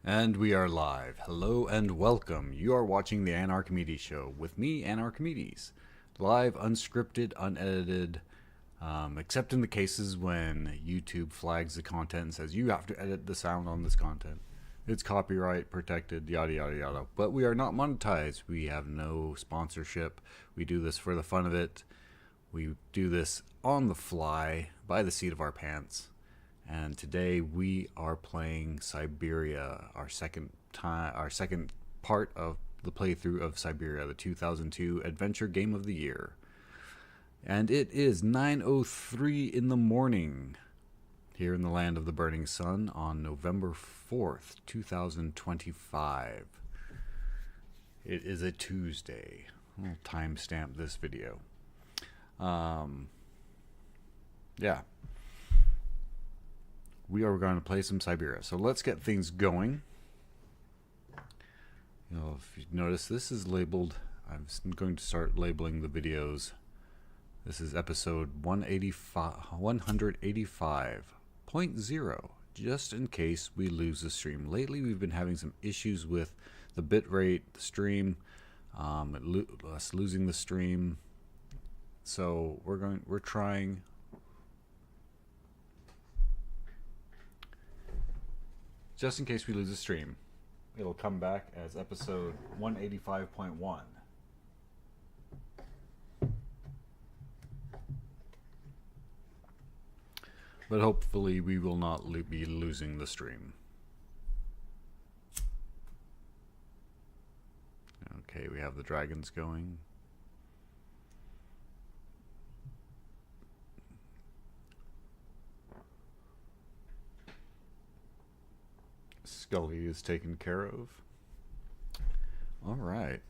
And we are live. Hello and welcome. You are watching the Anarchimedes Show with me, Anarchimedes. Live, unscripted, unedited, except in the cases when YouTube flags the content and says you have to edit the sound on this content. It's copyright protected, yada yada yada. But we are not monetized. We have no sponsorship. We do this for the fun of it. We do this on the fly, by the seat of our pants. And today we are playing Syberia, our second part of the playthrough of Syberia, the 2002 Adventure Game of the Year. And it is 9:03 in the morning here in the land of the burning sun on November 4th, 2025. It is a Tuesday. I'll timestamp this video. Yeah. We are going to play some Syberia. So let's get things going. If you notice, this is labeled, I'm going to start labeling the videos. This is episode 185.0, just in case we lose the stream. Lately, we've been having some issues with the bitrate, the stream, us losing the stream. So we're trying. Just in case we lose a stream, it'll come back as episode 185.1. But hopefully we will not be losing the stream. Okay, we have the dragons going. Scully is taken care of. All right.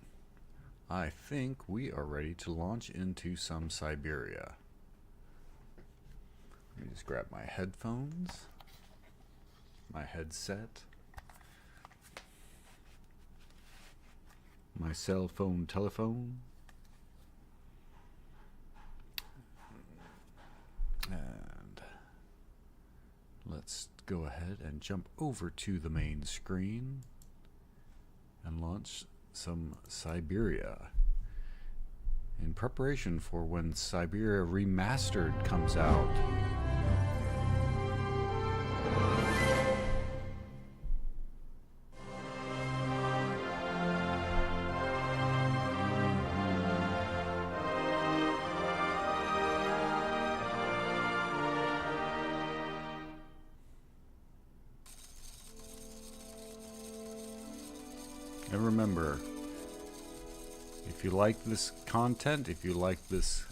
I think we are ready to launch into some Syberia. Let me just grab my headphones, my headset, my cell phone telephone, and let's go ahead and jump over to the main screen and launch some Syberia in preparation for when Syberia Remastered comes out. And remember, if you like this content, if you like this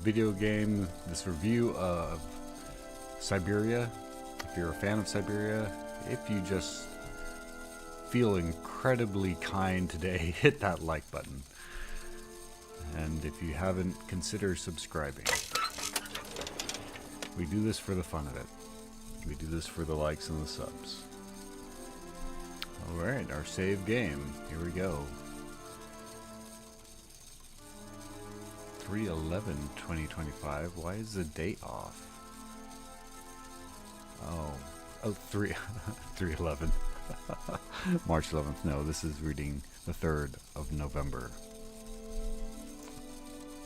video game, this review of Syberia, if you're a fan of Syberia, if you just feel incredibly kind today, hit that like button. And if you haven't, consider subscribing. We do this for the fun of it. We do this for the likes and the subs. Alright, our save game. Here we go. 3/11/2025. Why is the date off? Oh, 3/11. March 11th. No, this is reading the 3rd of November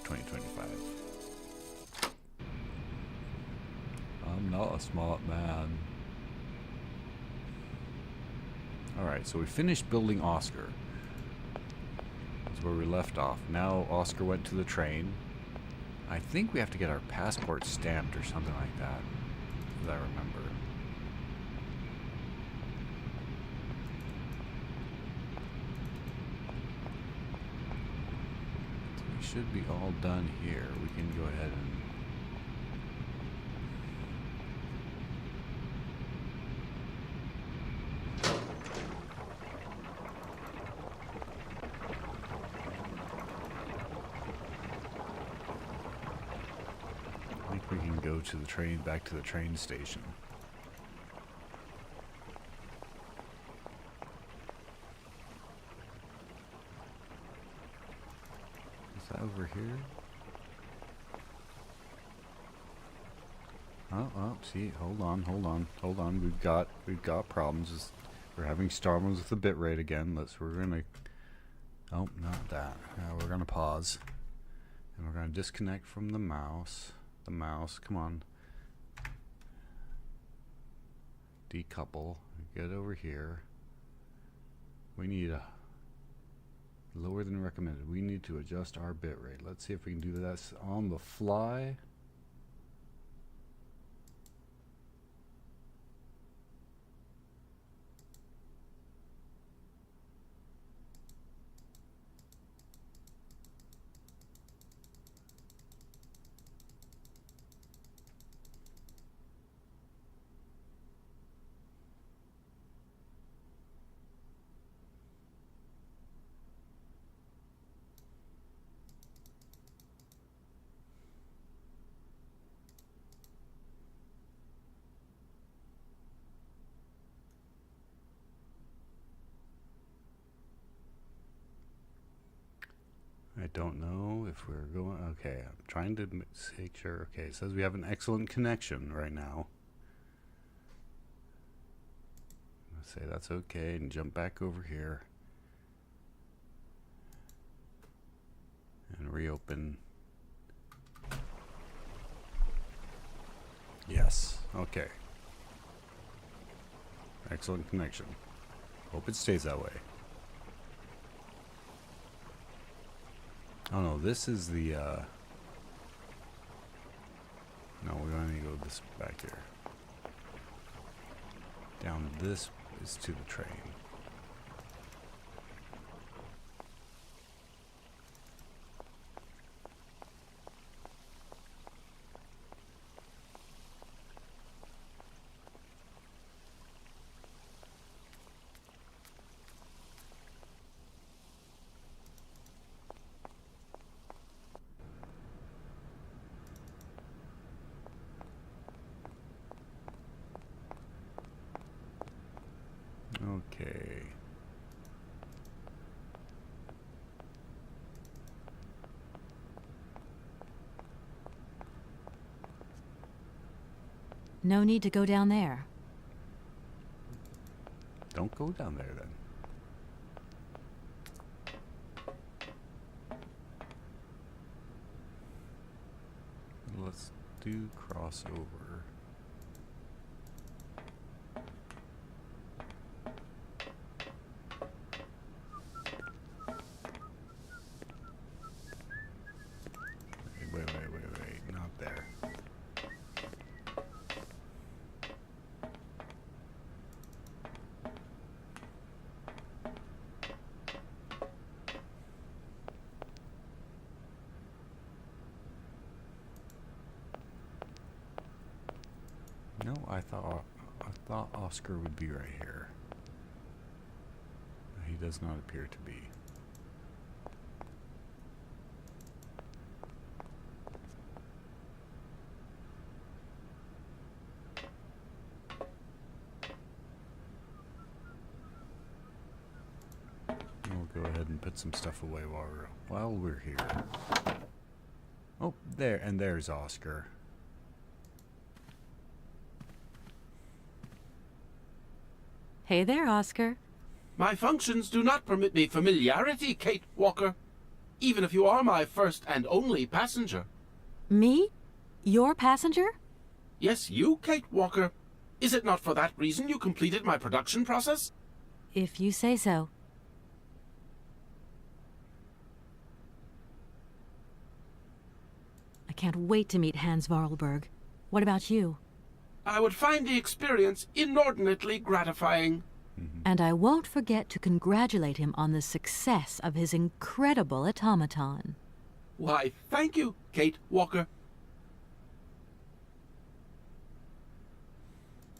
2025. I'm not a smart man. Alright, so we finished building Oscar. That's where we left off. Now Oscar went to the train. I think we have to get our passport stamped or something like that, as I remember. So we should be all done here. We can go ahead and go to the train, back to the train station. Is that over here? Oh, see, hold on. We've got problems. Just We're having problems with the bitrate again. We're gonna... Oh, not that. We're gonna pause. And we're gonna disconnect from the mouse. The mouse, come on. Decouple. Get over here. We need a... Lower than recommended. We need to adjust our bitrate. Let's see if we can do that on the fly. I don't know if we're going... Okay, I'm trying to make sure. Okay, it says we have an excellent connection right now. Let's say that's okay and jump back over here. And reopen. Yes, okay. Excellent connection. Hope it stays that way. Oh no, this is the, no, we only go this back here. Down this is to the train. Okay. No need to go down there. Don't go down there then. Let's do crossover. Wait, not there. No, I thought Oscar would be right here. He does not appear to be. We'll go ahead and put some stuff away while we're here. Oh, there, and there's Oscar. Hey there, Oscar. My functions do not permit me familiarity, Kate Walker, even if you are my first and only passenger. Me? Your passenger? Yes, you, Kate Walker. Is it not for that reason you completed my production process? If you say so. I can't wait to meet Hans Vorarlberg. What about you? I would find the experience inordinately gratifying. And I won't forget to congratulate him on the success of his incredible automaton. Why, thank you, Kate Walker.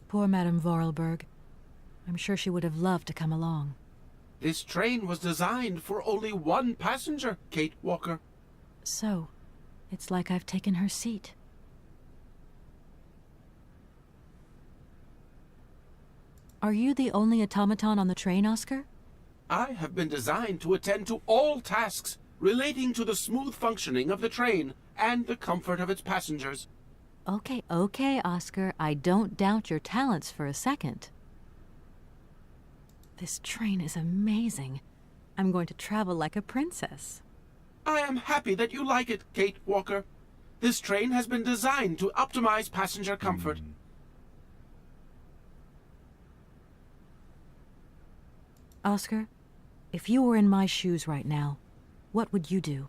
Poor Madame Vorarlberg. I'm sure she would have loved to come along. This train was designed for only one passenger, Kate Walker. So, it's like I've taken her seat. Are you the only automaton on the train, Oscar? I have been designed to attend to all tasks relating to the smooth functioning of the train and the comfort of its passengers. Okay, Oscar. I don't doubt your talents for a second. This train is amazing. I'm going to travel like a princess. I am happy that you like it, Kate Walker. This train has been designed to optimize passenger comfort. Oscar, if you were in my shoes right now, what would you do?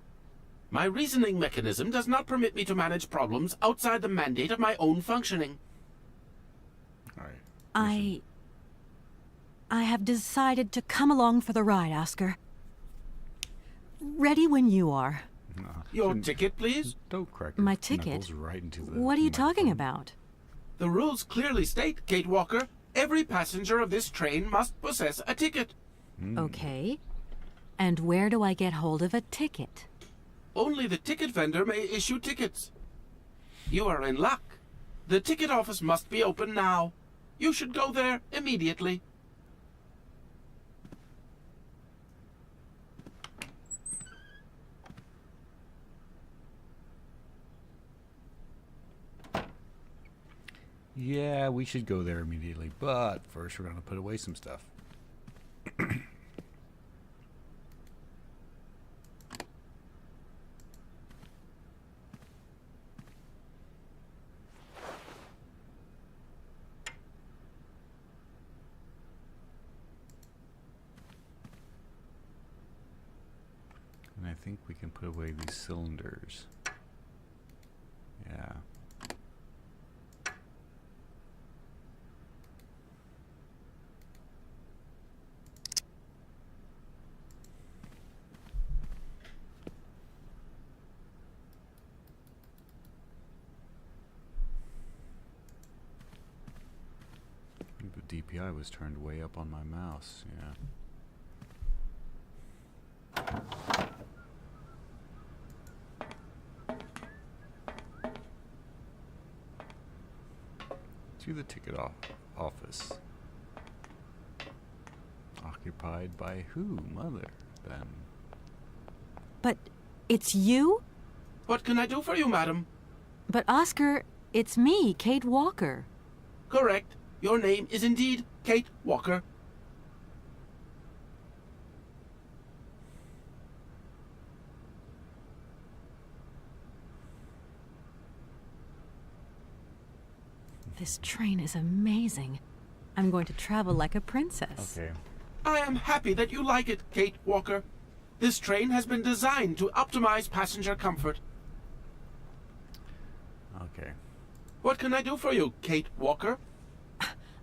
My reasoning mechanism does not permit me to manage problems outside the mandate of my own functioning. All right. I have decided to come along for the ride, Oscar. Ready when you are. Your ticket, please? Don't crack My your ticket? knuckles right into the What are you talking microphone. about? The rules clearly state, Kate Walker, every passenger of this train must possess a ticket. Okay. And where do I get hold of a ticket? Only the ticket vendor may issue tickets. You are in luck. The ticket office must be open now. You should go there immediately. Yeah, we should go there immediately, but first we're going to put away some stuff. And I think we can put away these cylinders. Yeah. The DPI was turned way up on my mouse, yeah. To the ticket office. Occupied by who, mother, then? But it's you? What can I do for you, madam? But Oscar, it's me, Kate Walker. Correct. Your name is indeed Kate Walker. This train is amazing. I'm going to travel like a princess. Okay. I am happy that you like it, Kate Walker. This train has been designed to optimize passenger comfort. Okay. What can I do for you, Kate Walker?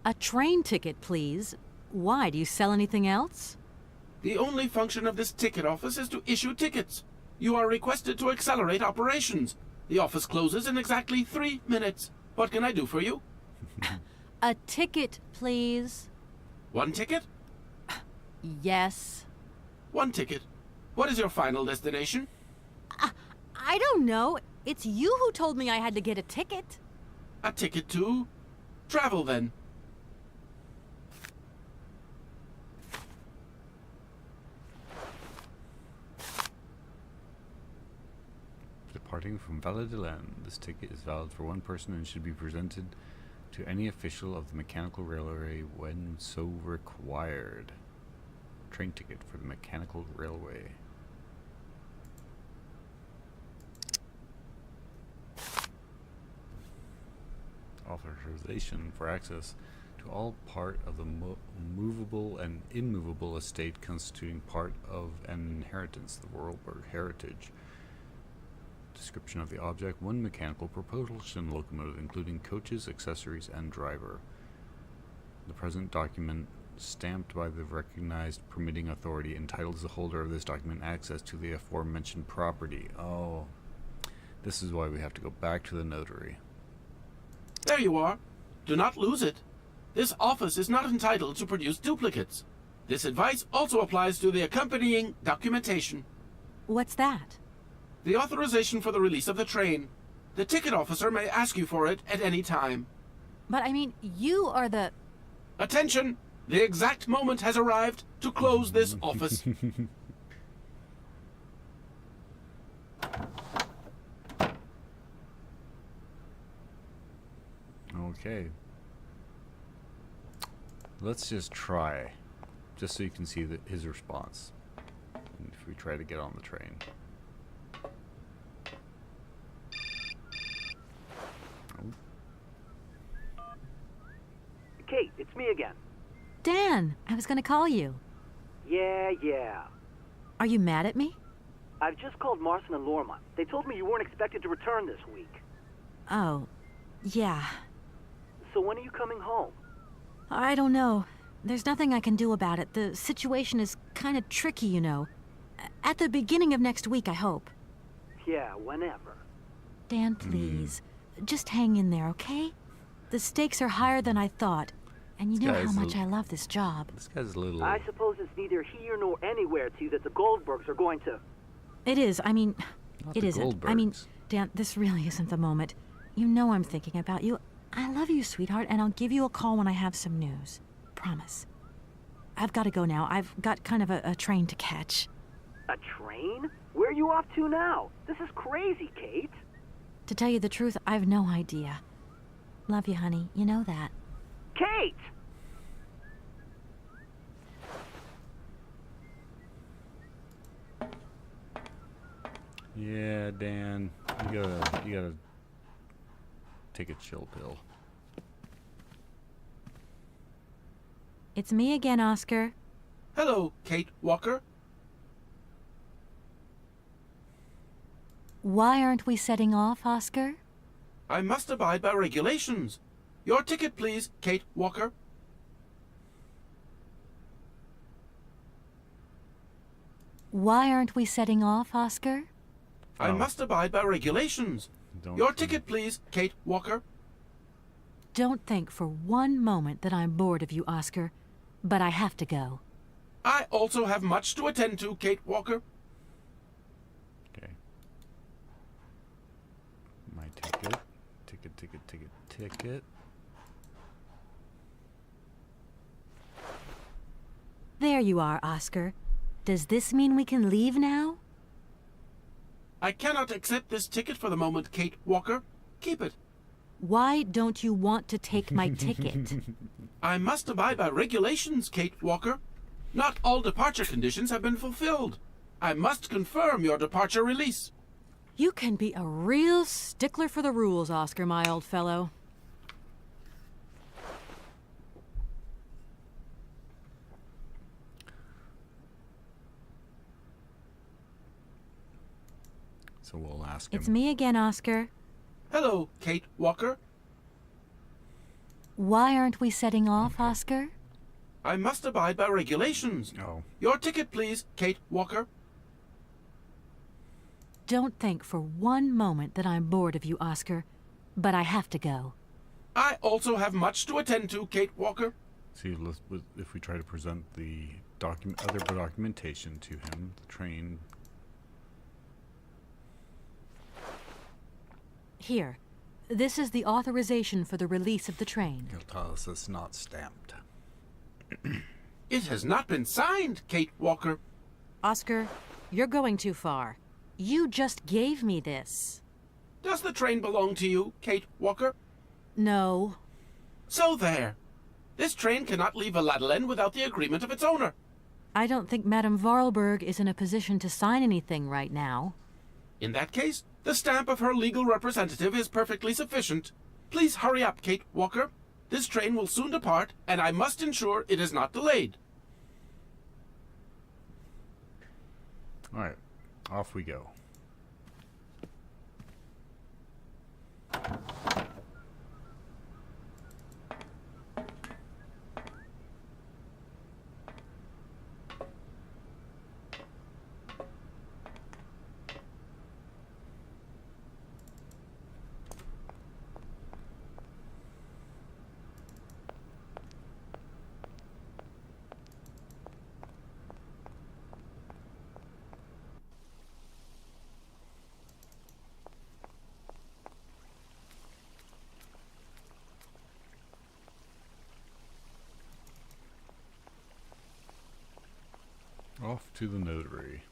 A train ticket, please. Why? Do you sell anything else? The only function of this ticket office is to issue tickets. You are requested to accelerate operations. The office closes in exactly 3 minutes. What can I do for you? A ticket, please. 1 ticket? Yes. 1 ticket. What is your final destination? I don't know. It's you who told me I had to get a ticket. A ticket to travel, then. Departing from Valladolid, this ticket is valid for 1 person and should be presented to any official of the mechanical railway when so required. Train ticket for the mechanical railway. Authorization for access to all part of the movable and immovable estate constituting part of an inheritance, the Worldberg heritage. Description of the object: 1 mechanical propulsion locomotive, including coaches, accessories, and driver. The present document, stamped by the recognized permitting authority, entitles the holder of this document access to the aforementioned property. Oh, this is why we have to go back to the notary. There you are. Do not lose it. This office is not entitled to produce duplicates. This advice also applies to the accompanying documentation. What's that? The authorization for the release of the train. The ticket officer may ask you for it at any time. But I mean, you are the... Attention! The exact moment has arrived to close this office. Okay. Let's just try just so you can see his response. And if we try to get on the train. Kate, it's me again. Dan, I was going to call you. Yeah. Are you mad at me? I've just called Marson and Lorma. They told me you weren't expected to return this week. Oh, yeah. So when are you coming home? I don't know. There's nothing I can do about it. The situation is kind of tricky, you know. At the beginning of next week, I hope. Yeah, whenever. Dan, please. Just hang in there, okay? The stakes are higher than I thought. And you know how much I love this job. This guy's a little... I suppose it's neither here nor anywhere to you that the Goldbergs are going to... It is. I mean, Not it the isn't. I mean, Goldbergs. Dan, this really isn't the moment. You know I'm thinking about you. I love you, sweetheart, and I'll give you a call when I have some news. Promise. I've got to go now. I've got kind of a train to catch. A train? Where are you off to now? This is crazy, Kate. To tell you the truth, I've no idea. Love you, honey. You know that. Kate! Yeah, Dan. You gotta take a chill pill. It's me again, Oscar. Hello, Kate Walker. Why aren't we setting off, Oscar? I must abide by regulations. Your ticket, please, Kate Walker. Why aren't we setting off, Oscar? I Oh. must abide by regulations. Don't Your think- ticket, please, Kate Walker. Don't think for one moment that I'm bored of you, Oscar. But I have to go. I also have much to attend to, Kate Walker. Okay. My ticket. Ticket. There you are, Oscar. Does this mean we can leave now? I cannot accept this ticket for the moment, Kate Walker. Keep it. Why don't you want to take my ticket? I must abide by regulations, Kate Walker. Not all departure conditions have been fulfilled. I must confirm your departure release. You can be a real stickler for the rules, Oscar, my old fellow. So we'll ask him. It's me again, Oscar. Hello, Kate Walker. Why aren't we setting off, Oscar? I must abide by regulations. Oh. Your ticket, please, Kate Walker. Don't think for one moment that I'm bored of you, Oscar. But I have to go. I also have much to attend to, Kate Walker. See, if we try to present the other documentation to him, the train. Here. This is the authorization for the release of the train. He'll tell us it's not stamped. It has not been signed, Kate Walker. Oscar, you're going too far. You just gave me this. Does the train belong to you, Kate Walker? No. So there. This train cannot leave Aladdin without the agreement of its owner. I don't think Madame Varlberg is in a position to sign anything right now. In that case, the stamp of her legal representative is perfectly sufficient. Please hurry up, Kate Walker. This train will soon depart, and I must ensure it is not delayed. All right, off we go. Off to the notary.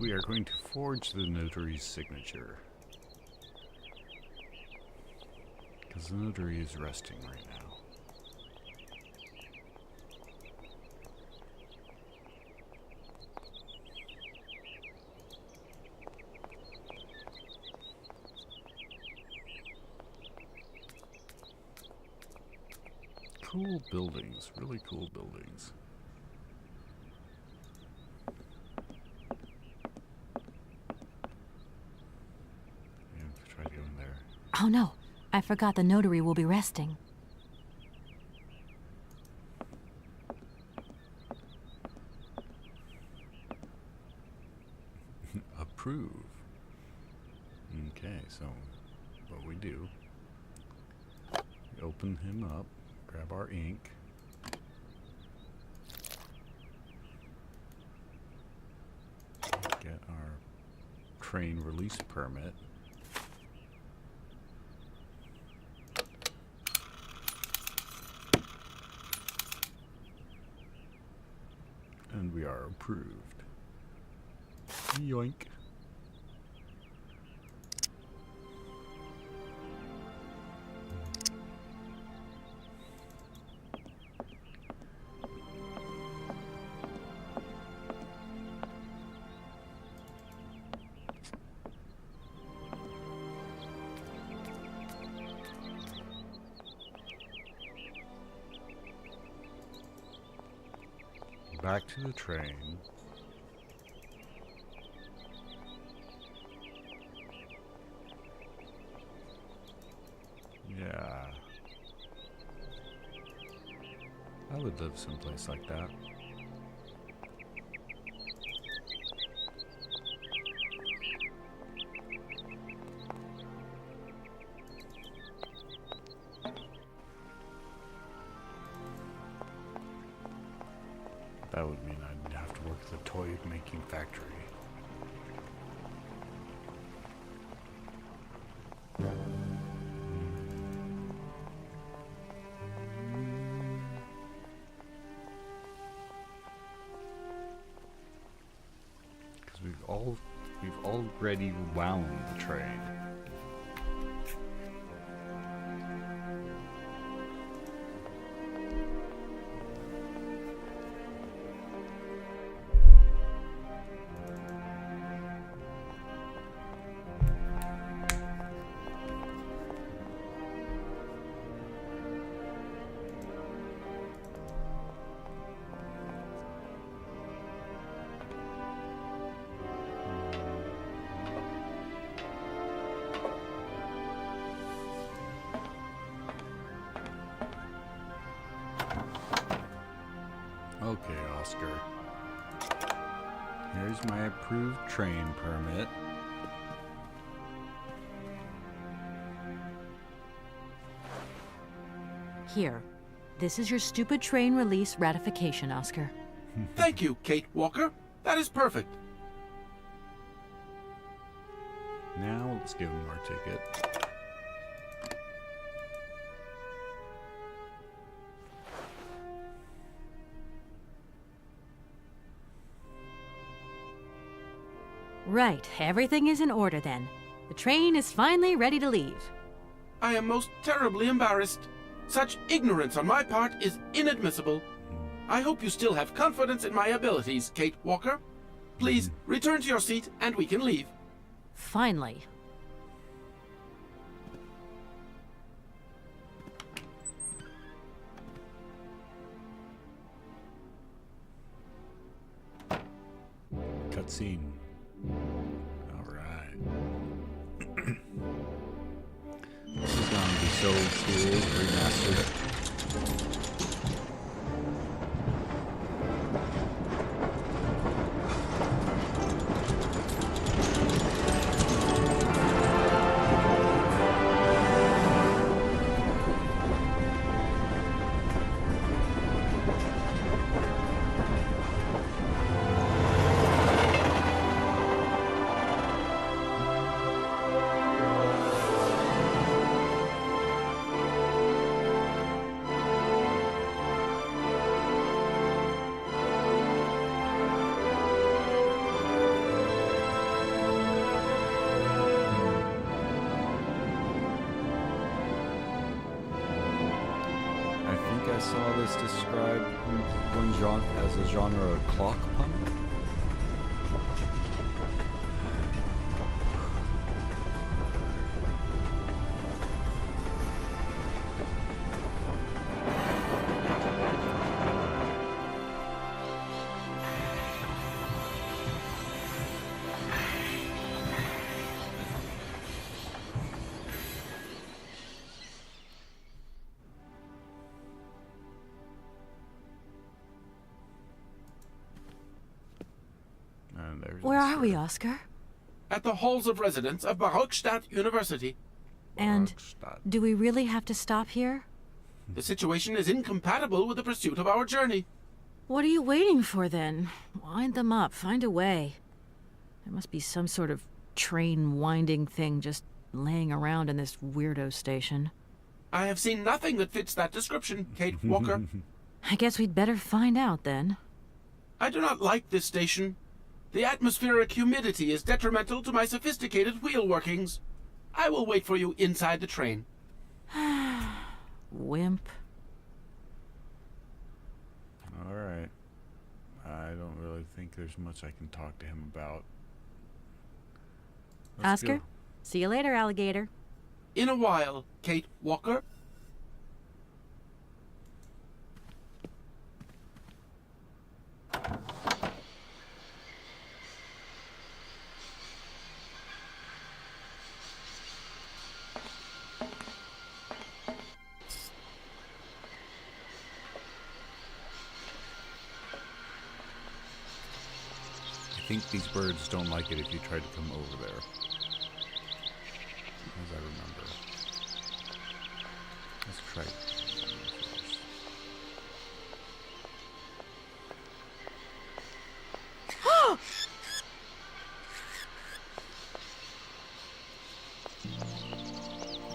we are going to forge the notary's signature. Because the notary is resting right now. Cool buildings, really cool buildings. Yeah, try to go in there. Oh no, I forgot the notary will be resting. Approve. Okay, so what we do, we open him up, grab our ink, get our train release permit, and we are approved. Yoink. Back to the train. Yeah. I would live someplace like that. That would mean I'd have to work at the toy making factory. Because we've already wound the train. Okay, Oscar. Here's my approved train permit. Here, this is your stupid train release ratification, Oscar. Thank you, Kate Walker. That is perfect. Now let's give him our ticket. Right, everything is in order then. The train is finally ready to leave. I am most terribly embarrassed. Such ignorance on my part is inadmissible. I hope you still have confidence in my abilities, Kate Walker. Please return to your seat and we can leave. Finally. Cutscene. Alright. This is gonna be so cool, remastered. saw this described in one genre as a genre of clock punk. Where are we, Oscar? At the halls of residence of Barockstadt University. And do we really have to stop here? The situation is incompatible with the pursuit of our journey. What are you waiting for, then? Wind them up. Find a way. There must be some sort of train winding thing just laying around in this weirdo station. I have seen nothing that fits that description, Kate Walker. I guess we'd better find out, then. I do not like this station. The atmospheric humidity is detrimental to my sophisticated wheel workings. I will wait for you inside the train. Wimp. All right. I don't really think there's much I can talk to him about. Let's Oscar, go. see you later, alligator. In a while, Kate Walker. I think these birds don't like it if you try to come over there. As I remember. Let's try it.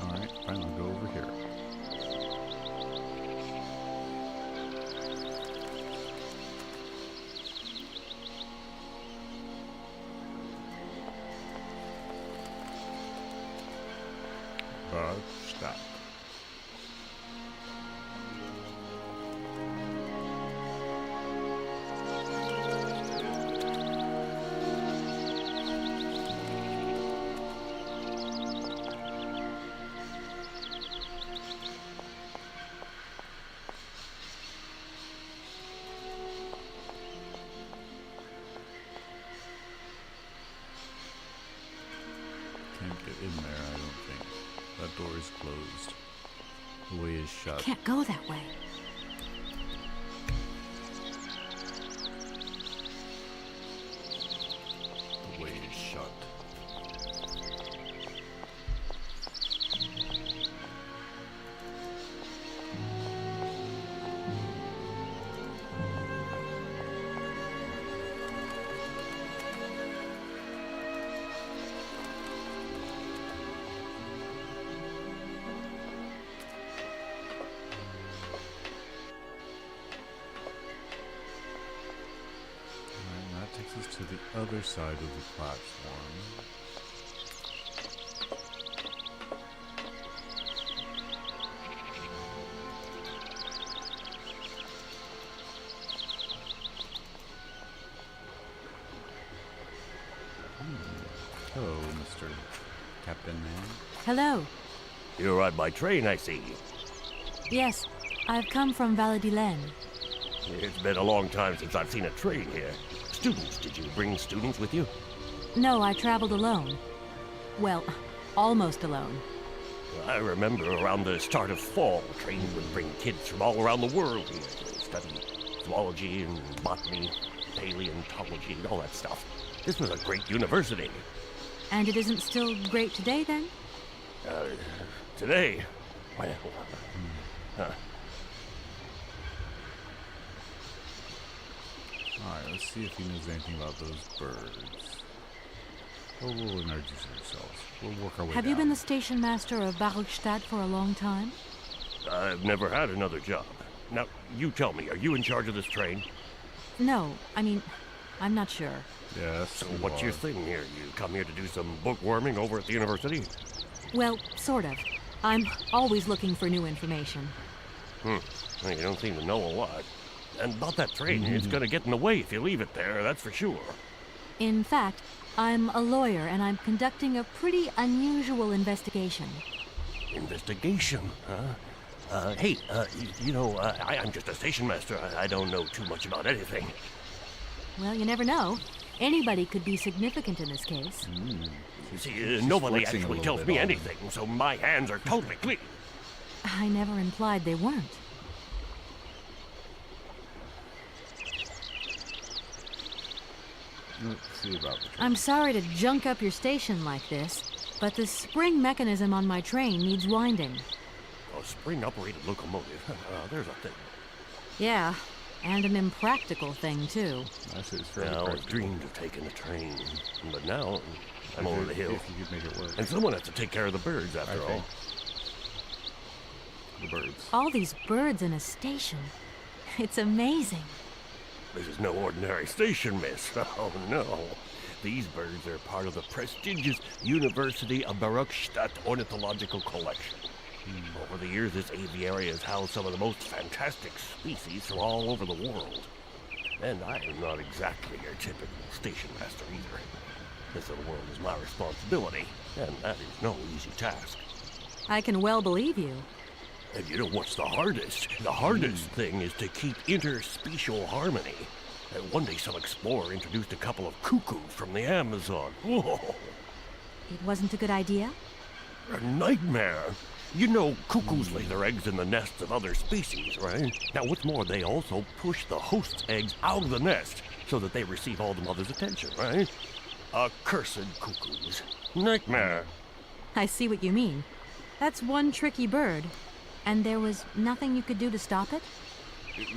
Alright, fine, I'll go over here. Stop. Can't get in there, I don't think. That door is closed. The way is shut. Can't go that way. The way is shut. Takes us to the other side of the platform. Hello, Mr. Captain Man. Hello. You ride by train, I see. Yes, I've come from Valladolid. It's been a long time since I've seen a train here. Students, did you bring students with you? No, I traveled alone. Well, almost alone. I remember around the start of fall, the train would bring kids from all around the world here to study zoology and botany, paleontology, and all that stuff. This was a great university. And it isn't still great today, then? Today, well, Alright, let's see if he knows anything about those birds. Well, we'll introduce ourselves. We'll work our way Have down. you been the station master of Barockstadt for a long time? I've never had another job. Now, you tell me, are you in charge of this train? No, I mean, I'm not sure. Yes. So what's your thing here? You come here to do some bookworming over at the university? Well, sort of. I'm always looking for new information. Well, you don't seem to know a lot. And about that train, it's gonna get in the way if you leave it there, that's for sure. In fact, I'm a lawyer and I'm conducting a pretty unusual investigation. Investigation, huh? Hey, I'm just a station master. I don't know too much about anything. Well, you never know. Anybody could be significant in this case. You see, nobody flexing a actually little tells bit me on anything, so my hands are totally clean. I never implied they weren't. Let's see about the train. I'm sorry to junk up your station like this, but the spring mechanism on my train needs winding. A spring-operated locomotive. There's a thing. Yeah, and an impractical thing, too. Actually, it's fairly I always practical. dreamed of taking the train, but now I'm over the hill. If you could make it work. And someone has to take care of the birds, after I all. think. The birds. All these birds in a station. It's amazing. This is no ordinary station, miss. Oh, no. These birds are part of the prestigious University of Baruchstadt Ornithological Collection. Over the years, this aviary has housed some of the most fantastic species from all over the world. And I am not exactly your typical station master either. This little world is my responsibility, and that is no easy task. I can well believe you. And you know what's the hardest? The hardest thing is to keep interspecial harmony. And one day some explorer introduced a couple of cuckoos from the Amazon. Whoa, It wasn't a good idea? a nightmare. You know, cuckoos lay their eggs in the nests of other species, right? Now, what's more, they also push the host's eggs out of the nest so that they receive all the mother's attention, right? Accursed cuckoos. Nightmare. I see what you mean. That's one tricky bird. And there was nothing you could do to stop it?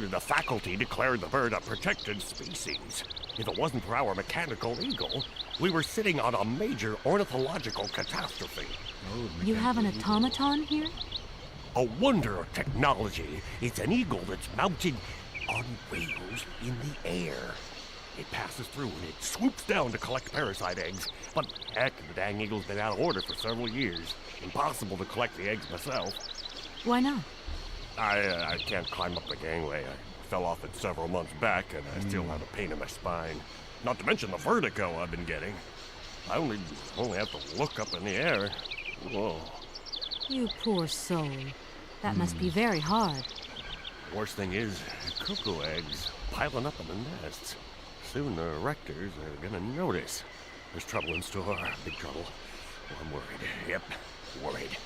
The faculty declared the bird a protected species. If it wasn't for our mechanical eagle, we were sitting on a major ornithological catastrophe. You have an automaton here? A wonder of technology. It's an eagle that's mounted on rails in the air. It passes through and it swoops down to collect parasite eggs. But heck, the dang eagle's been out of order for several years. Impossible to collect the eggs myself. Why not? I can't climb up the gangway. I fell off it several months back, and I still have a pain in my spine. Not to mention the vertigo I've been getting. I only have to look up in the air. Whoa. You poor soul. That must be very hard. The worst thing is, cuckoo eggs piling up in the nests. Soon the rectors are gonna notice. There's trouble in store, big trouble. Oh, I'm worried. Yep, worried.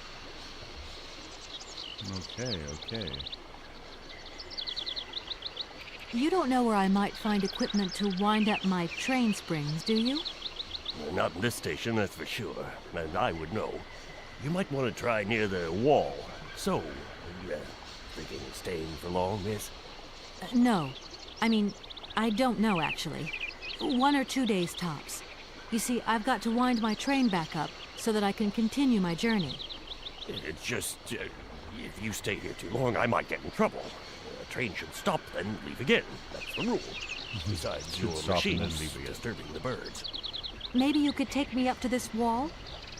Okay. You don't know where I might find equipment to wind up my train springs, do you? Well, not in this station, that's for sure. And I would know. You might want to try near the wall. So, are you thinking of staying for long, miss? No. I mean, I don't know, actually. 1 or 2 days tops. You see, I've got to wind my train back up so that I can continue my journey. It's just, if you stay here too long, I might get in trouble. The train should stop, then leave again. That's the rule. Besides, your stop and then machine's leave again. disturbing the birds. Maybe you could take me up to this wall?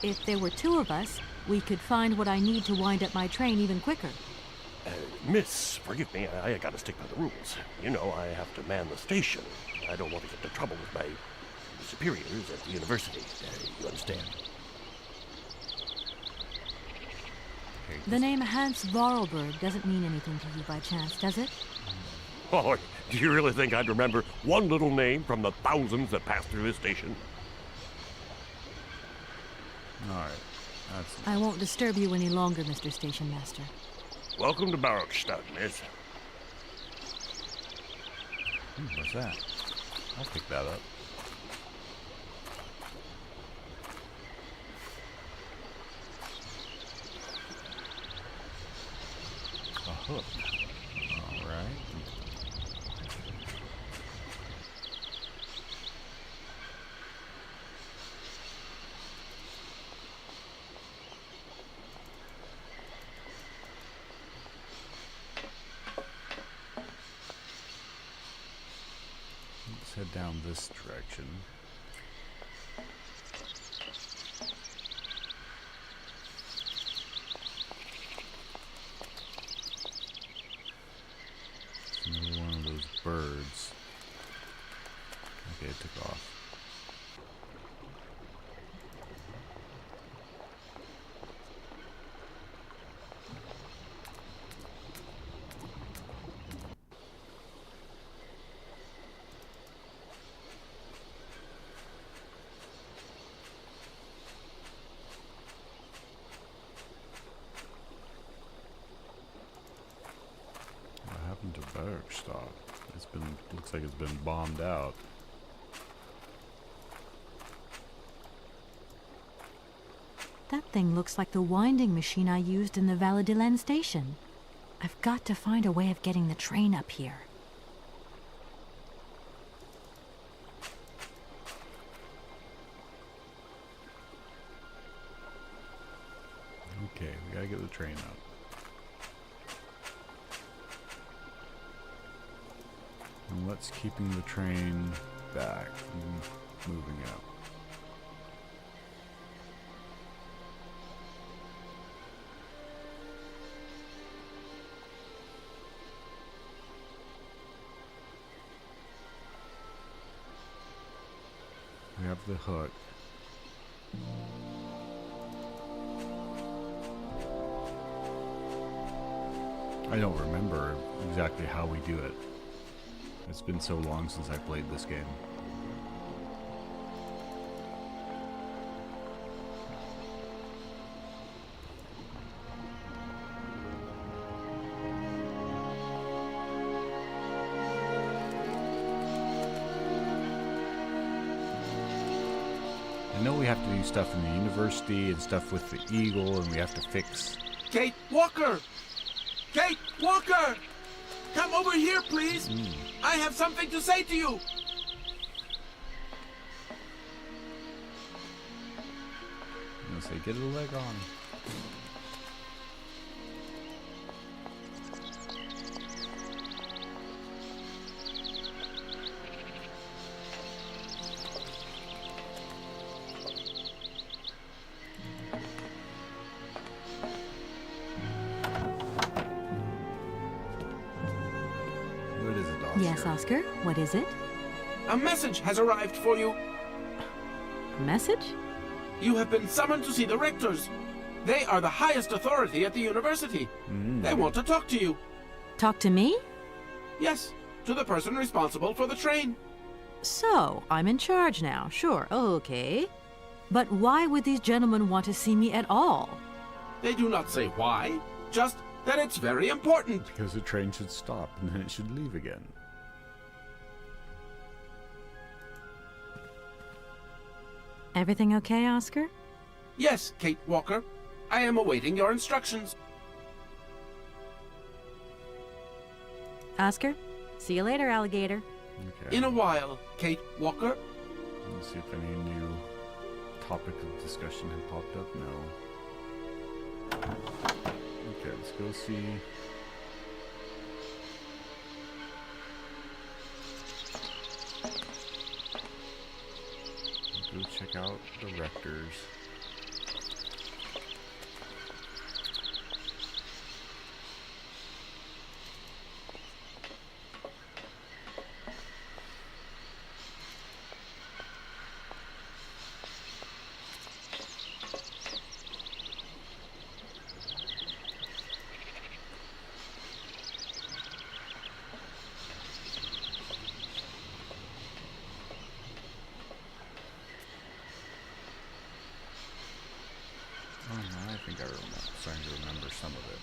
If there were 2 of us, we could find what I need to wind up my train even quicker. Miss, forgive me, I gotta stick by the rules. You know, I have to man the station. I don't want to get into trouble with my superiors at the university. You understand? The name Hans Vorarlberg doesn't mean anything to you by chance, does it? Oh, do you really think I'd remember one little name from the thousands that pass through this station? Alright. That's I won't disturb you any longer, Mr. Station Master. Welcome to Baruchstadt, miss. what's that? I'll pick that up. A hook. Alright. Let's head down this direction. Werkstatt. Looks like it's been bombed out. That thing looks like the winding machine I used in the Valladolid station. I've got to find a way of getting the train up here. Okay, we gotta get the train up. And what's keeping the train back from moving out? We have the hook. I don't remember exactly how we do it. It's been so long since I played this game. I know we have to do stuff in the university and stuff with the eagle, and we have to fix... Kate Walker! Kate Walker! Come over here, please! I have something to say to you! I'm gonna say, get a leg on. What is it, Oscar? Yes, Oscar, what is it? A message has arrived for you. A message? You have been summoned to see the rectors. They are the highest authority at the university. They want to talk to you. Talk to me? Yes, to the person responsible for the train. So, I'm in charge now. Sure, okay. But why would these gentlemen want to see me at all? They do not say why, just that it's very important. Because the train should stop and then it should leave again. Everything okay, Oscar? Yes, Kate Walker. I am awaiting your instructions. Oscar? See you later, alligator. Okay. In a while, Kate Walker. Let's see if any new topic of discussion had popped up. No. Okay, let's go see. Go check out the rectors. Oh no, I think I remember. Starting to remember some of it.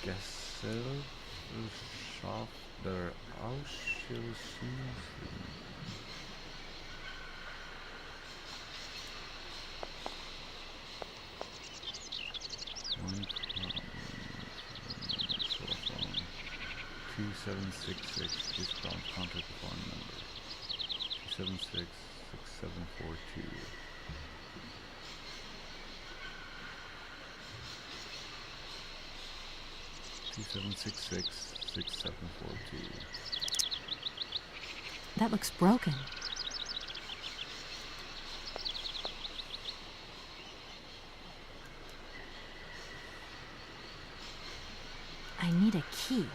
Gesellschaft der Ausschusslisten. One telephone 2766 discount contact phone number 2766742. Two 7666742. That looks broken. I need a key.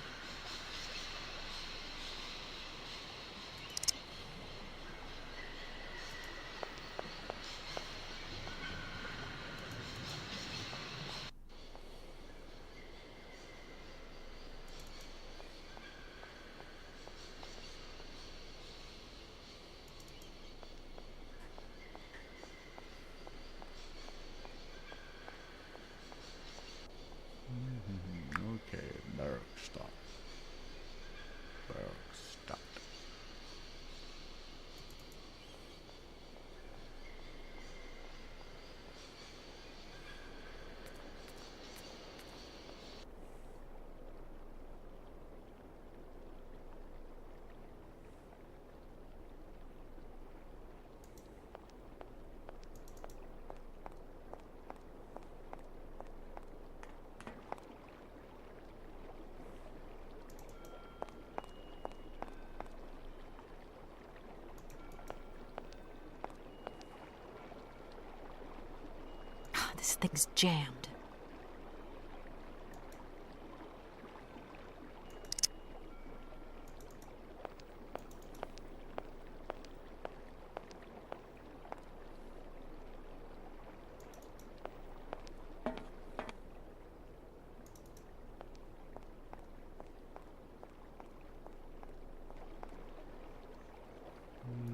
This thing's jammed.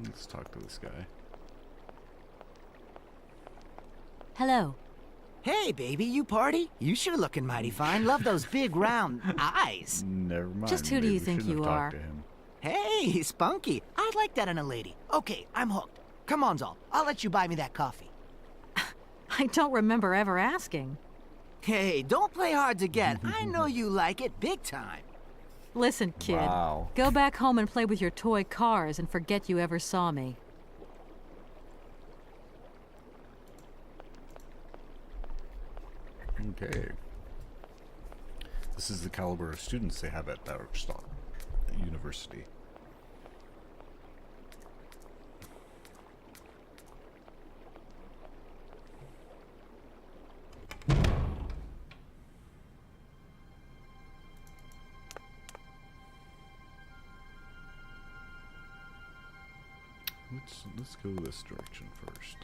Let's talk to this guy. Hello. Hey, baby, you party? You sure looking mighty fine. Love those big round eyes. Never mind. Just who do maybe you we think shouldn't you have are? talked to him. Hey, spunky. I'd like that in a lady. Okay, I'm hooked. Come on, Zol. I'll let you buy me that coffee. I don't remember ever asking. Hey, don't play hard to get. I know you like it big time. Listen, kid. Wow. Go back home and play with your toy cars and forget you ever saw me. Okay. This is the caliber of students they have at Barstock University. Let's go this direction first.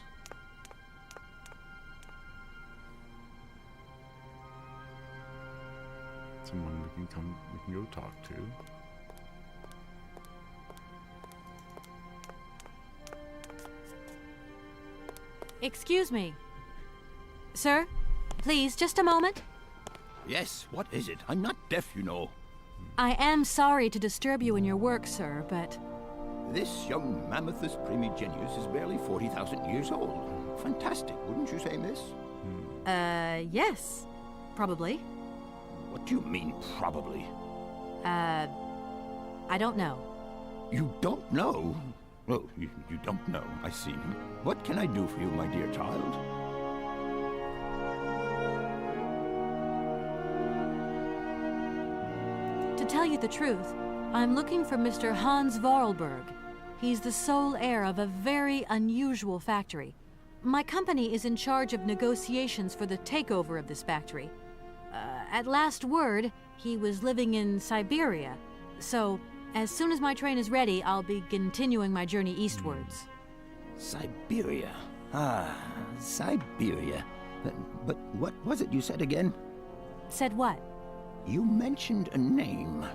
Someone we can go talk to. Excuse me. Sir, please, just a moment. Yes, what is it? I'm not deaf, you know. I am sorry to disturb you in your work, sir, but This young Mammothus primigenius is barely 40,000 years old. Fantastic, wouldn't you say, miss? yes, probably. What do you mean, probably? I don't know. You don't know? Oh, you don't know, I see. What can I do for you, my dear child? To tell you the truth, I'm looking for Mr. Hans Vorarlberg. He's the sole heir of a very unusual factory. My company is in charge of negotiations for the takeover of this factory. At last word, he was living in Syberia. So, as soon as my train is ready, I'll be continuing my journey eastwards. Syberia. Ah, Syberia. But what was it you said again? Said what? You mentioned a name.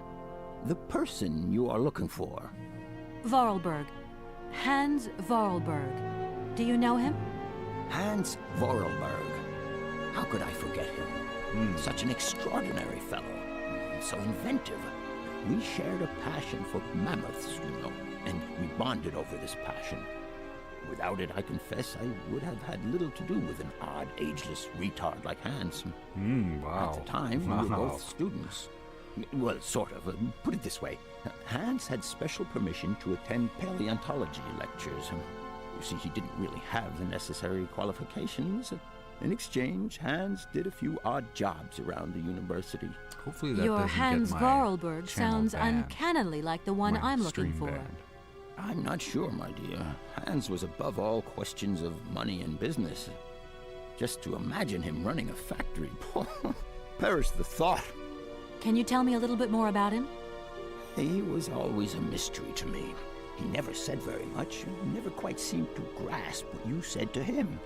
The person you are looking for. Vorarlberg. Hans Vorarlberg. Do you know him? Hans Vorarlberg. How could I forget him? Such an extraordinary fellow. So inventive. We shared a passion for mammoths, you know, and we bonded over this passion. Without it, I confess, I would have had little to do with an odd, ageless retard like Hans. Wow. At the time, we were both students. Well, sort of. Put it this way. Hans had special permission to attend paleontology lectures. You see, he didn't really have the necessary qualifications. In exchange, Hans did a few odd jobs around the university. Hopefully that Your doesn't Hans get my Vorarlberg channel sounds banned. uncannily like the one My I'm looking stream for. banned. I'm not sure, my dear. Hans was above all questions of money and business. Just to imagine him running a factory, perish the thought. Can you tell me a little bit more about him? He was always a mystery to me. He never said very much, never quite seemed to grasp what you said to him.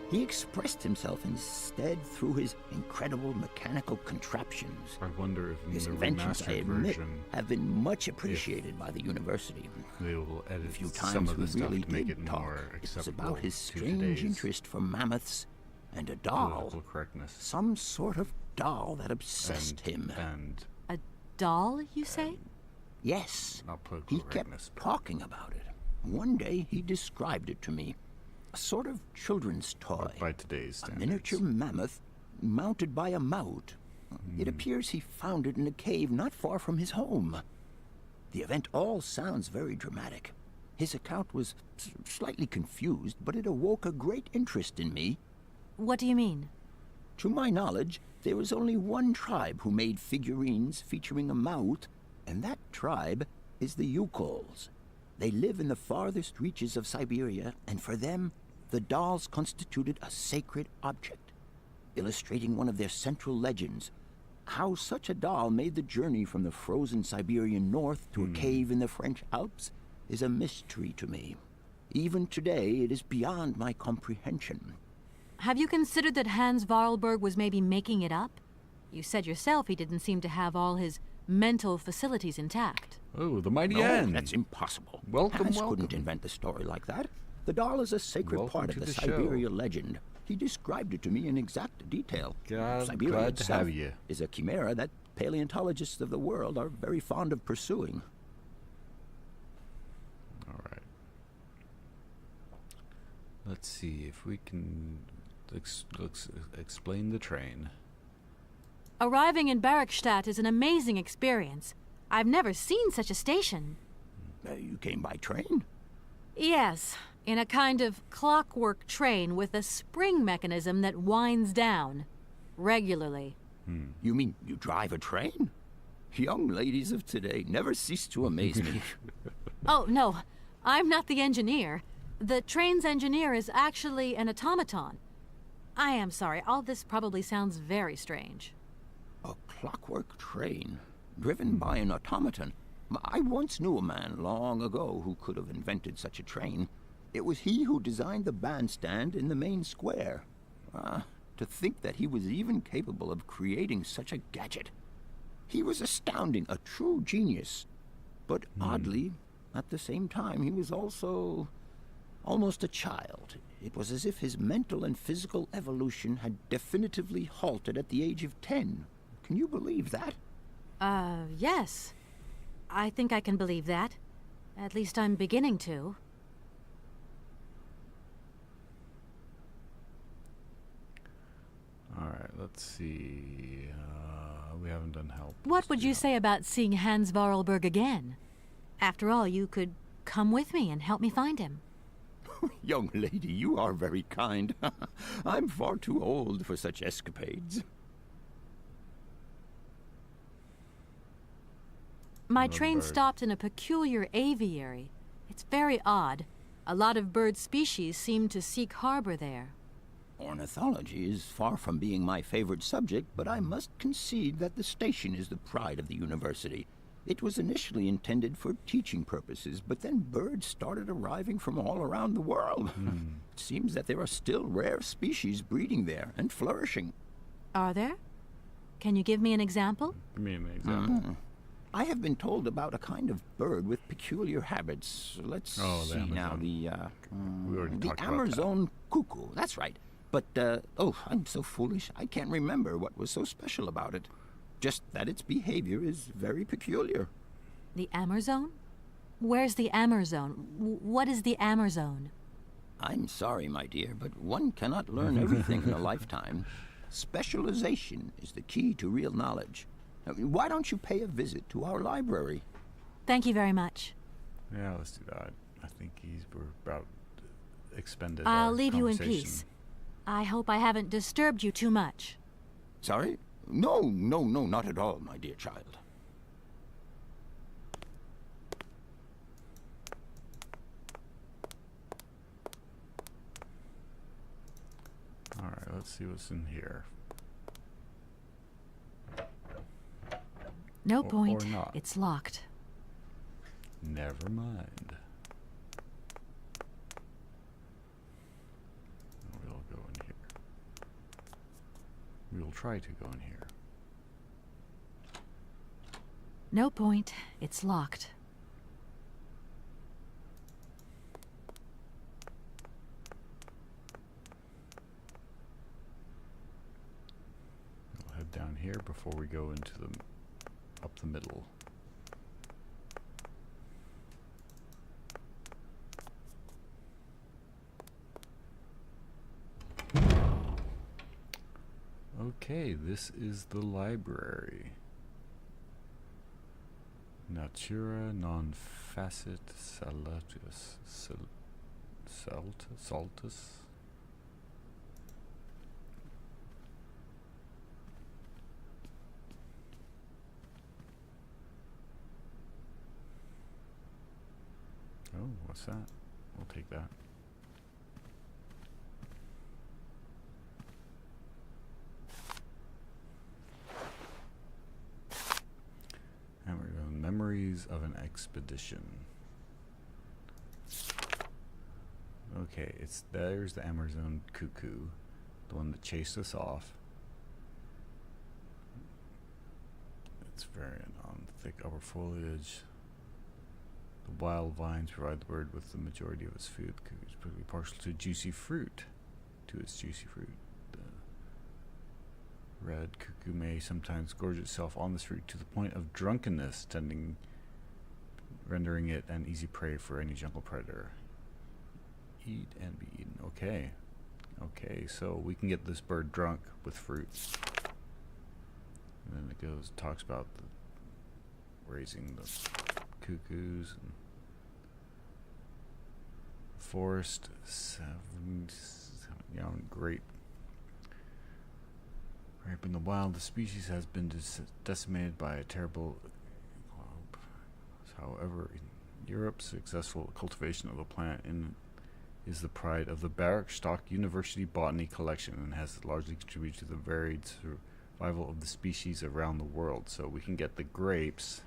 He expressed himself instead through his incredible mechanical contraptions. I wonder if in His the inventions, I remastered admit, version have been much appreciated by the university. they will edit A few some times of we the stuff really to make did it talk. more It was acceptable about his to strange today's interest for mammoths and a doll. political correctness. Some sort of doll that obsessed him. And A doll, you say? Yes, not political he correctness. kept talking about it. One day he described it to me. A sort of children's toy. But by today's A standards. miniature mammoth mounted by a mout. It appears he found it in a cave not far from his home. The event all sounds very dramatic. His account was slightly confused, but it awoke a great interest in me. What do you mean? To my knowledge, there is only one tribe who made figurines featuring a mout, and that tribe is the Yukols. They live in the farthest reaches of Syberia, and for them, the dolls constituted a sacred object. illustrating one of their central legends. How such a doll made the journey from the frozen Siberian north to a cave in the French Alps is a mystery to me. Even today, it is beyond my comprehension. Have you considered that Hans Vorarlberg was maybe making it up? You said yourself he didn't seem to have all his mental facilities intact. Oh, the mighty No, N. that's impossible. Welcome, Hans welcome. couldn't invent the story like that. The doll is a sacred Welcome part to of the the show. Syberia legend. He described it to me in exact detail. God, Syberia glad to itself have you. is a chimera that paleontologists of the world are very fond of pursuing. All right. Let's see if we can explain the train. Arriving in Bergstadt is an amazing experience. I've never seen such a station. You came by train? Yes, in a kind of clockwork train with a spring mechanism that winds down regularly. You mean you drive a train? Young ladies of today never cease to amaze me. Oh, no, I'm not the engineer. The train's engineer is actually an automaton. I am sorry, all this probably sounds very strange. A clockwork train, driven by an automaton. I once knew a man long ago who could have invented such a train. It was he who designed the bandstand in the main square. To think that he was even capable of creating such a gadget. He was astounding, a true genius. But oddly, at the same time, he was also almost a child. It was as if his mental and physical evolution had definitively halted at the age of 10. Can you believe that? Yes. I think I can believe that. At least I'm beginning to. All right, let's see. We haven't done help. What would you say about seeing Hans Vorarlberg again? After all, you could come with me and help me find him. Young lady, you are very kind. I'm far too old for such escapades. My Another train bird. stopped in a peculiar aviary. It's very odd. A lot of bird species seem to seek harbor there. Ornithology is far from being my favorite subject, but I must concede that the station is the pride of the university. It was initially intended for teaching purposes, but then birds started arriving from all around the world. It seems that there are still rare species breeding there and flourishing. Are there? Can you give me an example? Give me an example. I have been told about a kind of bird with peculiar habits. Let's Oh, the see now. Amazon. We already The talked about that. Amazon cuckoo. That's right. But, I'm so foolish. I can't remember what was so special about it. Just that its behavior is very peculiar. The Amazon? Where's the Amazon? What is the Amazon? I'm sorry, my dear, but one cannot learn everything in a lifetime. Specialization is the key to real knowledge. Why don't you pay a visit to our library? Thank you very much. Yeah, let's do that. I think we're about expended. I'll our leave you in conversation. peace. I hope I haven't disturbed you too much. Sorry? No, not at all, my dear child. All right, let's see what's in here. No Or point. not. It's locked. Never mind. We'll go in here. We'll try to go in here. No point. It's locked. We'll head down here before we go into the up the middle. Okay, this is the library. Natura non facit salutis saltus. Oh, what's that? We'll take that. difficulties of an expedition. Okay, there's the Amazon cuckoo, the one that chased us off. It's variant on thick upper foliage. The wild vines provide the bird with the majority of its food. Cuckoo is typically partial to juicy fruit. The red cuckoo may sometimes gorge itself on this fruit to the point of drunkenness, rendering it an easy prey for any jungle predator. Eat and be eaten. Okay. Okay, so we can get this bird drunk with fruit. And then it talks about raising the cuckoos and forest 7 young grape in the wild. The species has been decimated by a terrible. However, in Europe, successful cultivation of the plant is the pride of the Stock University Botany Collection and has largely contributed to the varied survival of the species around the world. So we can get the grapes,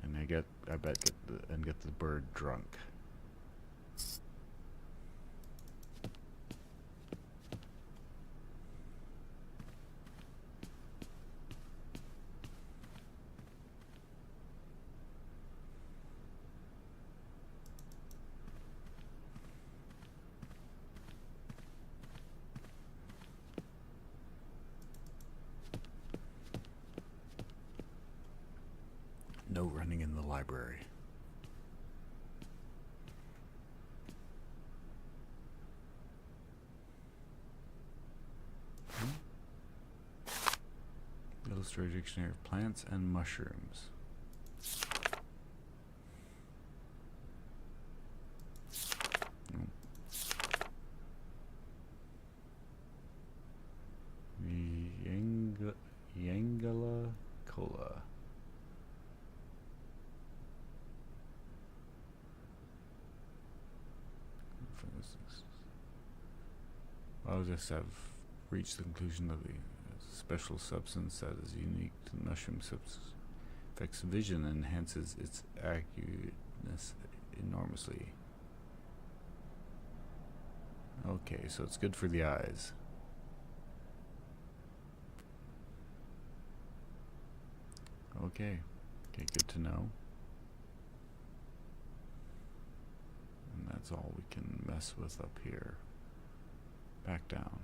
and get the bird drunk. No running in the library. Illustrated dictionary of plants and mushrooms. Yangala cola. Biologists have reached the conclusion that the special substance that is unique to the mushroom substance affects vision and enhances its acuteness enormously. Okay, so it's good for the eyes. Okay, good to know. And that's all we can mess with up here. Back down.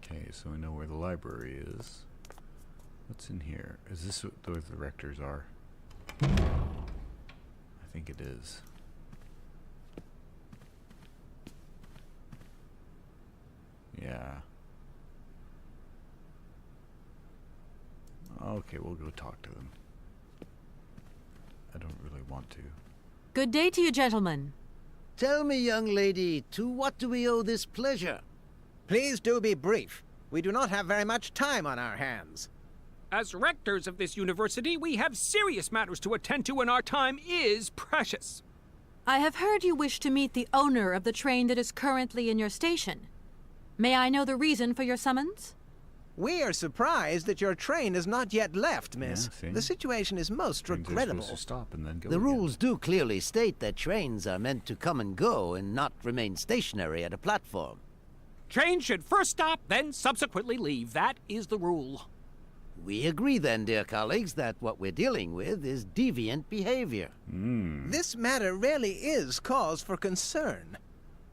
Okay, so we know where the library is. What's in here? Is this what the rectors are? I think it is. Yeah. Okay, we'll go talk to them. I don't really want to. Good day to you, gentlemen. Tell me, young lady, to what do we owe this pleasure? Please do be brief. We do not have very much time on our hands. As rectors of this university, we have serious matters to attend to, and our time is precious. I have heard you wish to meet the owner of the train that is currently in your station. May I know the reason for your summons? We are surprised that your train has not yet left, miss. Yeah, the situation is most Trains are regrettable. supposed to stop and then go The again. rules do clearly state that trains are meant to come and go and not remain stationary at a platform. Trains should first stop, then subsequently leave. That is the rule. We agree then, dear colleagues, that what we're dealing with is deviant behavior. This matter really is cause for concern.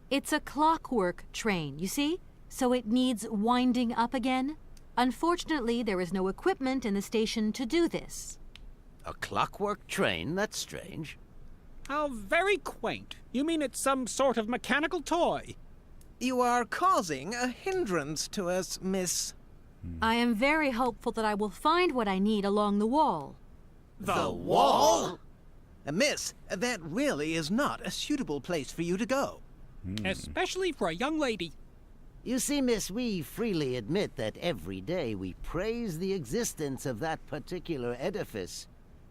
It's a clockwork train, you see? So it needs winding up again. Unfortunately, there is no equipment in the station to do this. A clockwork train? That's strange. How very quaint. You mean it's some sort of mechanical toy? You are causing a hindrance to us, miss. I am very hopeful that I will find what I need along the wall. The wall? Miss, that really is not a suitable place for you to go. Especially for a young lady. You see, miss, we freely admit that every day we praise the existence of that particular edifice.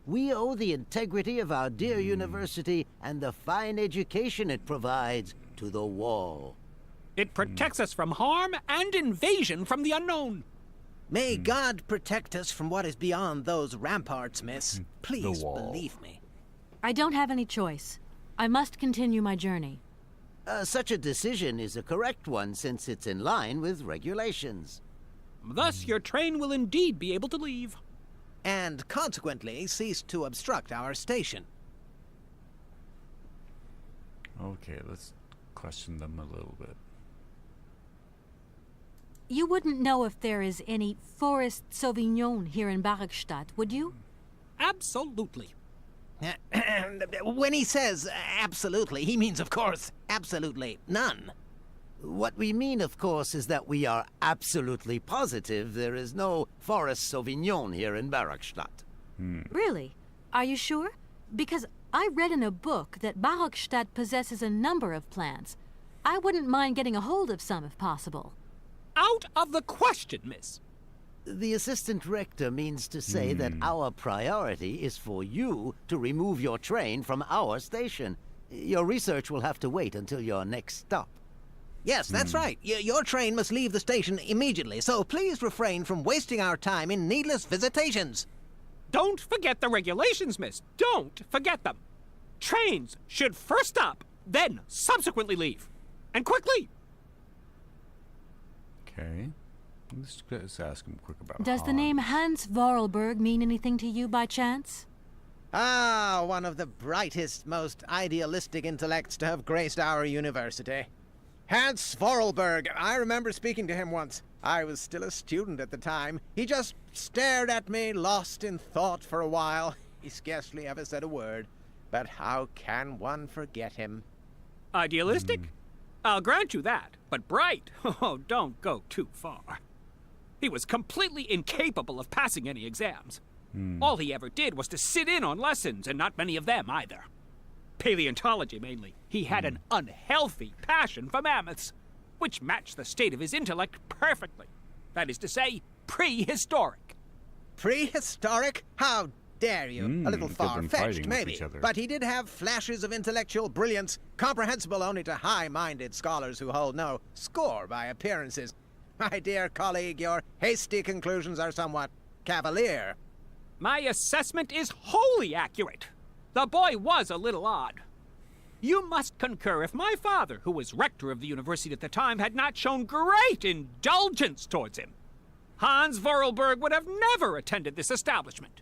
We owe the integrity of our dear university and the fine education it provides to the wall. It protects us from harm and invasion from the unknown. May God protect us from what is beyond those ramparts, miss. Please believe me. I don't have any choice. I must continue my journey. Such a decision is a correct one since it's in line with regulations. Thus, your train will indeed be able to leave. And consequently cease to obstruct our station. Okay, let's question them a little bit. You wouldn't know if there is any Forest Sauvignon here in Barrackstadt, would you? Absolutely. When he says absolutely, he means, of course, absolutely none. What we mean, of course, is that we are absolutely positive there is no Forest Sauvignon here in Barrackstadt. Really? Are you sure? Because I read in a book that Barrackstadt possesses a number of plants. I wouldn't mind getting a hold of some if possible. Out of the question, miss. The assistant rector means to say that our priority is for you to remove your train from our station. Your research will have to wait until your next stop. Yes, that's right. Your train must leave the station immediately, so please refrain from wasting our time in needless visitations. Don't forget the regulations, miss. Don't forget them. Trains should first stop, then subsequently leave. And quickly. Okay. Let's ask him quick about Does the name Hans Vorarlberg mean anything to you by chance? Ah, one of the brightest, most idealistic intellects to have graced our university. Hans Vorarlberg. I remember speaking to him once. I was still a student at the time. He just stared at me, lost in thought for a while. He scarcely ever said a word. But how can one forget him? Idealistic? I'll grant you that. But bright? Oh, don't go too far. He was completely incapable of passing any exams. All he ever did was to sit in on lessons, and not many of them either. Paleontology, mainly. He had an unhealthy passion for mammoths, which matched the state of his intellect perfectly. That is to say, prehistoric. Prehistoric? How dare you? A little far-fetched, maybe. But he did have flashes of intellectual brilliance, comprehensible only to high-minded scholars who hold no score by appearances. My dear colleague, your hasty conclusions are somewhat cavalier. My assessment is wholly accurate. The boy was a little odd. You must concur if my father, who was rector of the university at the time, had not shown great indulgence towards him. Hans Vorarlberg would have never attended this establishment.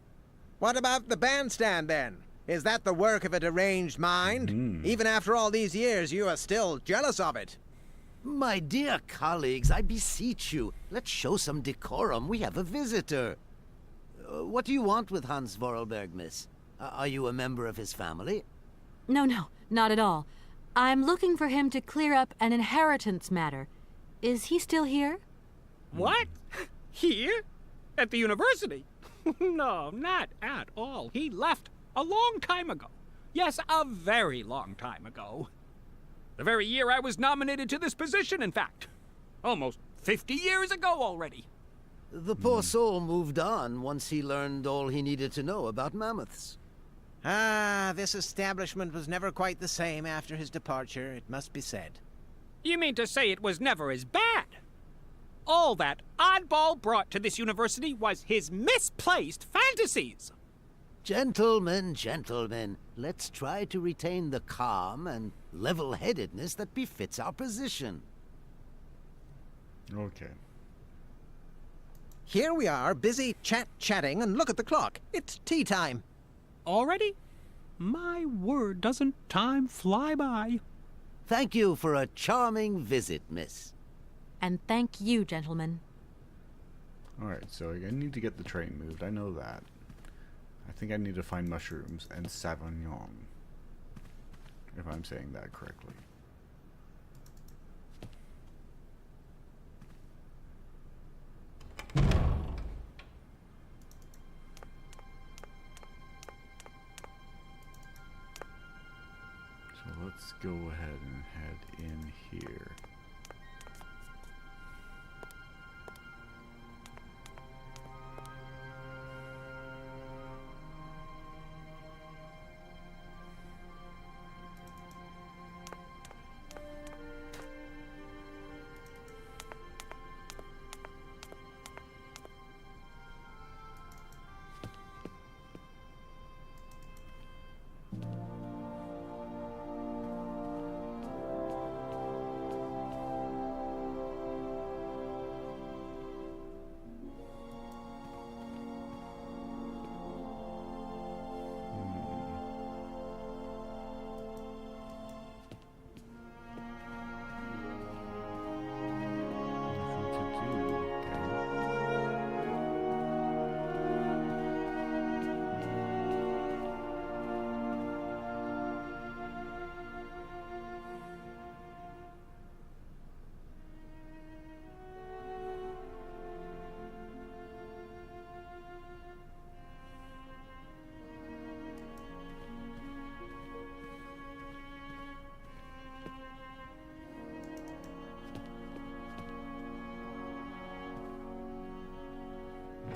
What about the bandstand, then? Is that the work of a deranged mind? Even after all these years, you are still jealous of it. My dear colleagues, I beseech you, let's show some decorum. We have a visitor. What do you want with Hans Vorarlberg, miss? Are you a member of his family? No, not at all. I'm looking for him to clear up an inheritance matter. Is he still here? What? Here? At the university? No, not at all. He left a long time ago. Yes, a very long time ago. The very year I was nominated to this position, in fact. Almost 50 years ago already. The poor soul moved on once he learned all he needed to know about mammoths. Ah, this establishment was never quite the same after his departure, it must be said. You mean to say it was never as bad? All that oddball brought to this university was his misplaced fantasies. Gentlemen, let's try to retain the calm and level-headedness that befits our position. Okay. Here we are, busy chatting, and look at the clock. It's tea time. Already? My word, doesn't time fly by? Thank you for a charming visit, miss. And thank you, gentlemen. Alright, so I need to get the train moved. I know that. I think I need to find mushrooms and Sauvignon, if I'm saying that correctly. So let's go ahead and head in here.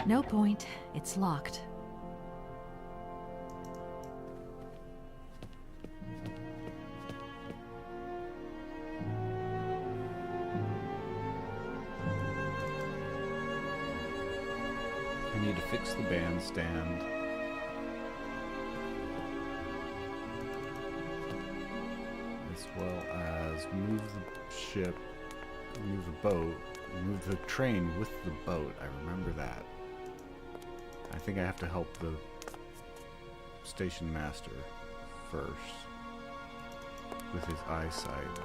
No point. It's locked. I need to fix the bandstand. As well as move the ship, move the boat, move the train with the boat. I remember that. I think I have to help the station master first with his eyesight.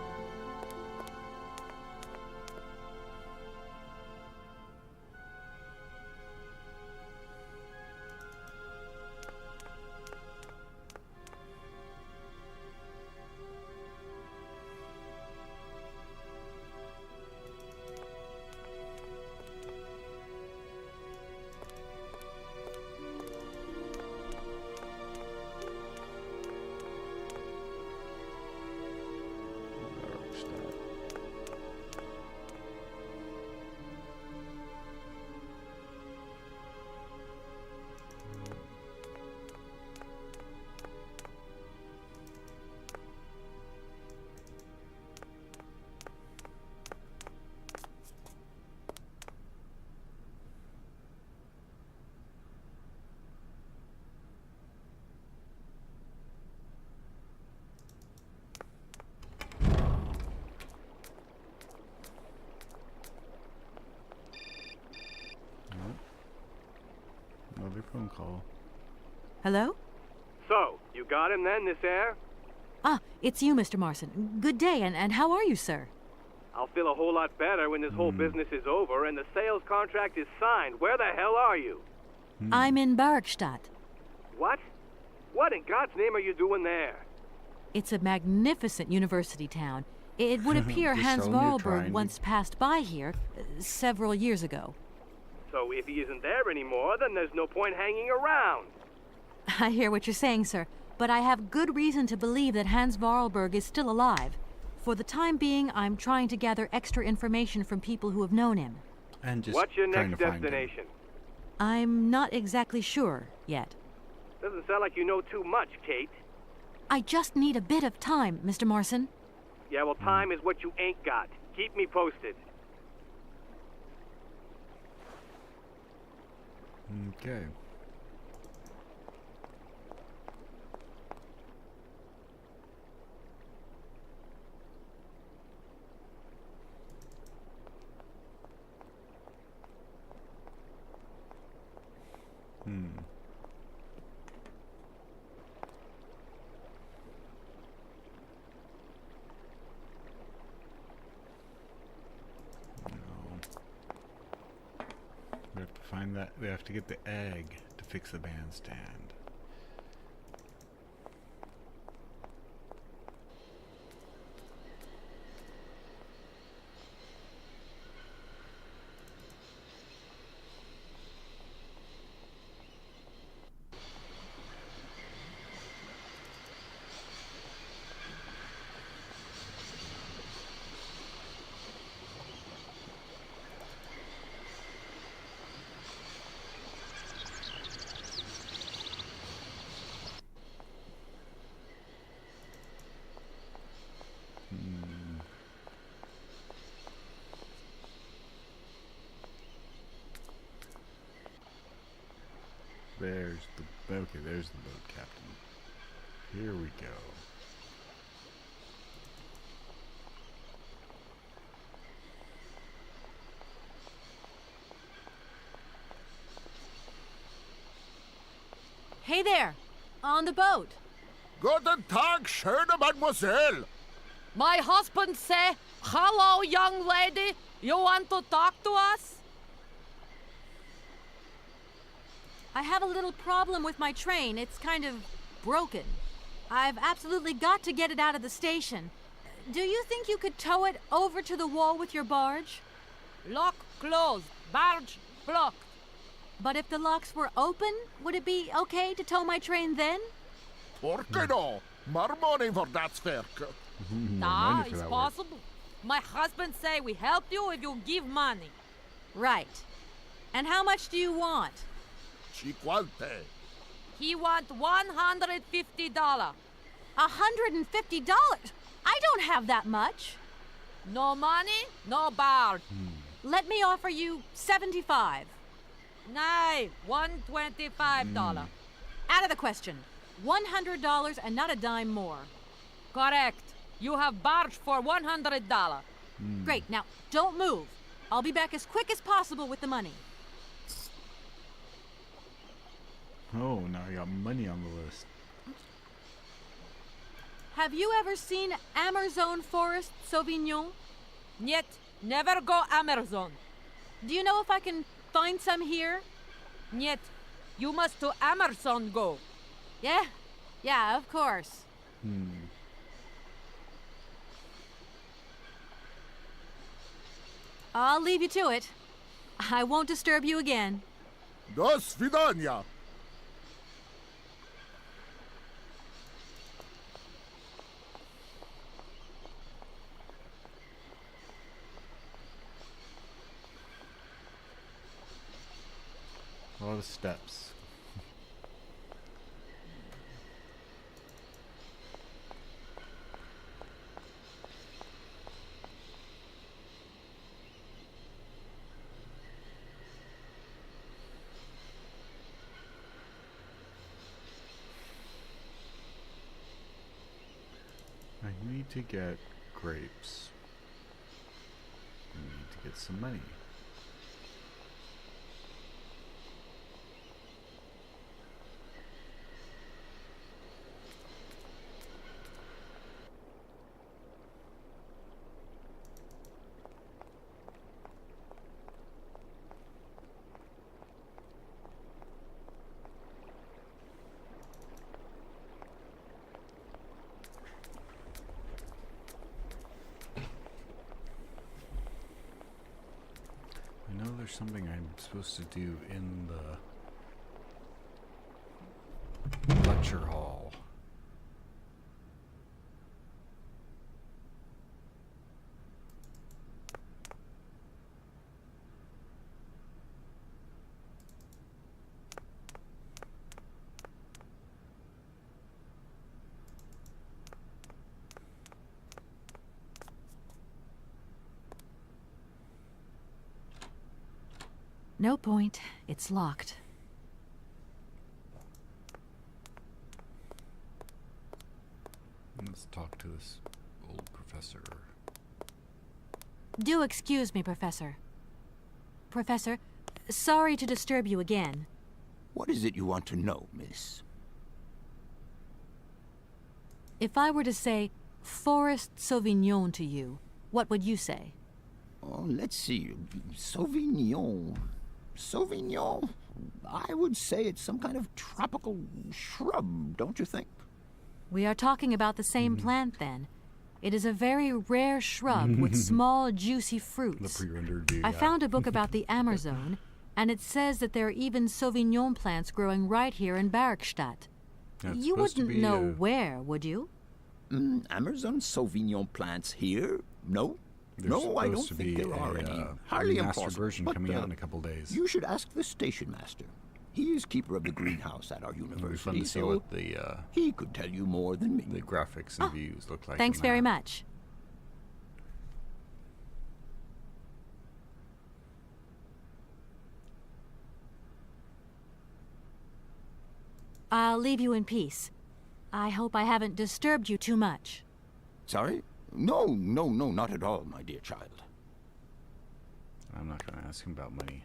Another phone call. Hello? So, you got him then, this air? Ah, it's you, Mr. Marson. Good day, and how are you, sir? I'll feel a whole lot better when this whole business is over and the sales contract is signed. Where the hell are you? I'm in Bergstadt. What? What in God's name are you doing there? It's a magnificent university town. It would appear Just Hans tell him you're Vorarlberg trying. once passed by here several years ago. So if he isn't there anymore, then there's no point hanging around. I hear what you're saying, sir, but I have good reason to believe that Hans Vorarlberg is still alive. For the time being, I'm trying to gather extra information from people who have known him. And just What's your trying next to find him. destination? I'm not exactly sure yet. Doesn't sound like you know too much, Kate. I just need a bit of time, Mr. Marson. Yeah, well, time is what you ain't got. Keep me posted. Okay. We have to find that. We have to get the egg to fix the bandstand. There's the... Okay, there's the boat captain. Here we go. Hey there! On the boat! Guten Tag, schöne Mademoiselle. My husband say, hello, young lady. You want to talk to us? I have a little problem with my train. It's kind of broken. I've absolutely got to get it out of the station. Do you think you could tow it over to the wall with your barge? Lock closed. Barge blocked. But if the locks were open, would it be okay to tow my train then? Por qué no? More money for that work. Ah, it's possible. My husband say we help you if you give money. Right. And how much do you want? Cinquante. He want $150. $150? I don't have that much. No money, no bar. Let me offer you 75. Nay, $125. Out of the question. $100 and not a dime more. Correct. You have barged for $100. Great. Now, don't move. I'll be back as quick as possible with the money. Oh, now I got money on the list. Have you ever seen Amazon Forest Sauvignon? Niet, never go Amazon. Do you know if I can find some here? Niet, you must to Amazon go. Yeah, of course. I'll leave you to it. I won't disturb you again. До свидания. A lot of steps. I need to get grapes. I need to get some money. I know there's something I'm supposed to do in the lecture hall. No point. It's locked. Let's talk to this old professor. Do excuse me, Professor. Professor, sorry to disturb you again. What is it you want to know, miss? If I were to say Forest Sauvignon to you, what would you say? Oh, let's see. Sauvignon. Sauvignon? I would say it's some kind of tropical shrub, don't you think? We are talking about the same plant, then. It is a very rare shrub with small, juicy fruits. The pre-rendered view. I found a book about the Amazon, and it says that there are even Sauvignon plants growing right here in Bergstadt. You wouldn't know where, would you? Amazon Sauvignon plants here? No. No, I don't think there are any. Highly master impossible. version But, coming out in a couple days. You should ask the station master. He is keeper of the greenhouse at our It'll be university, fun to see so what the he could tell you more than me. graphics and views look like. Thanks on very that. much. I'll leave you in peace. I hope I haven't disturbed you too much. Sorry? No, not at all, my dear child. I'm not going to ask him about money.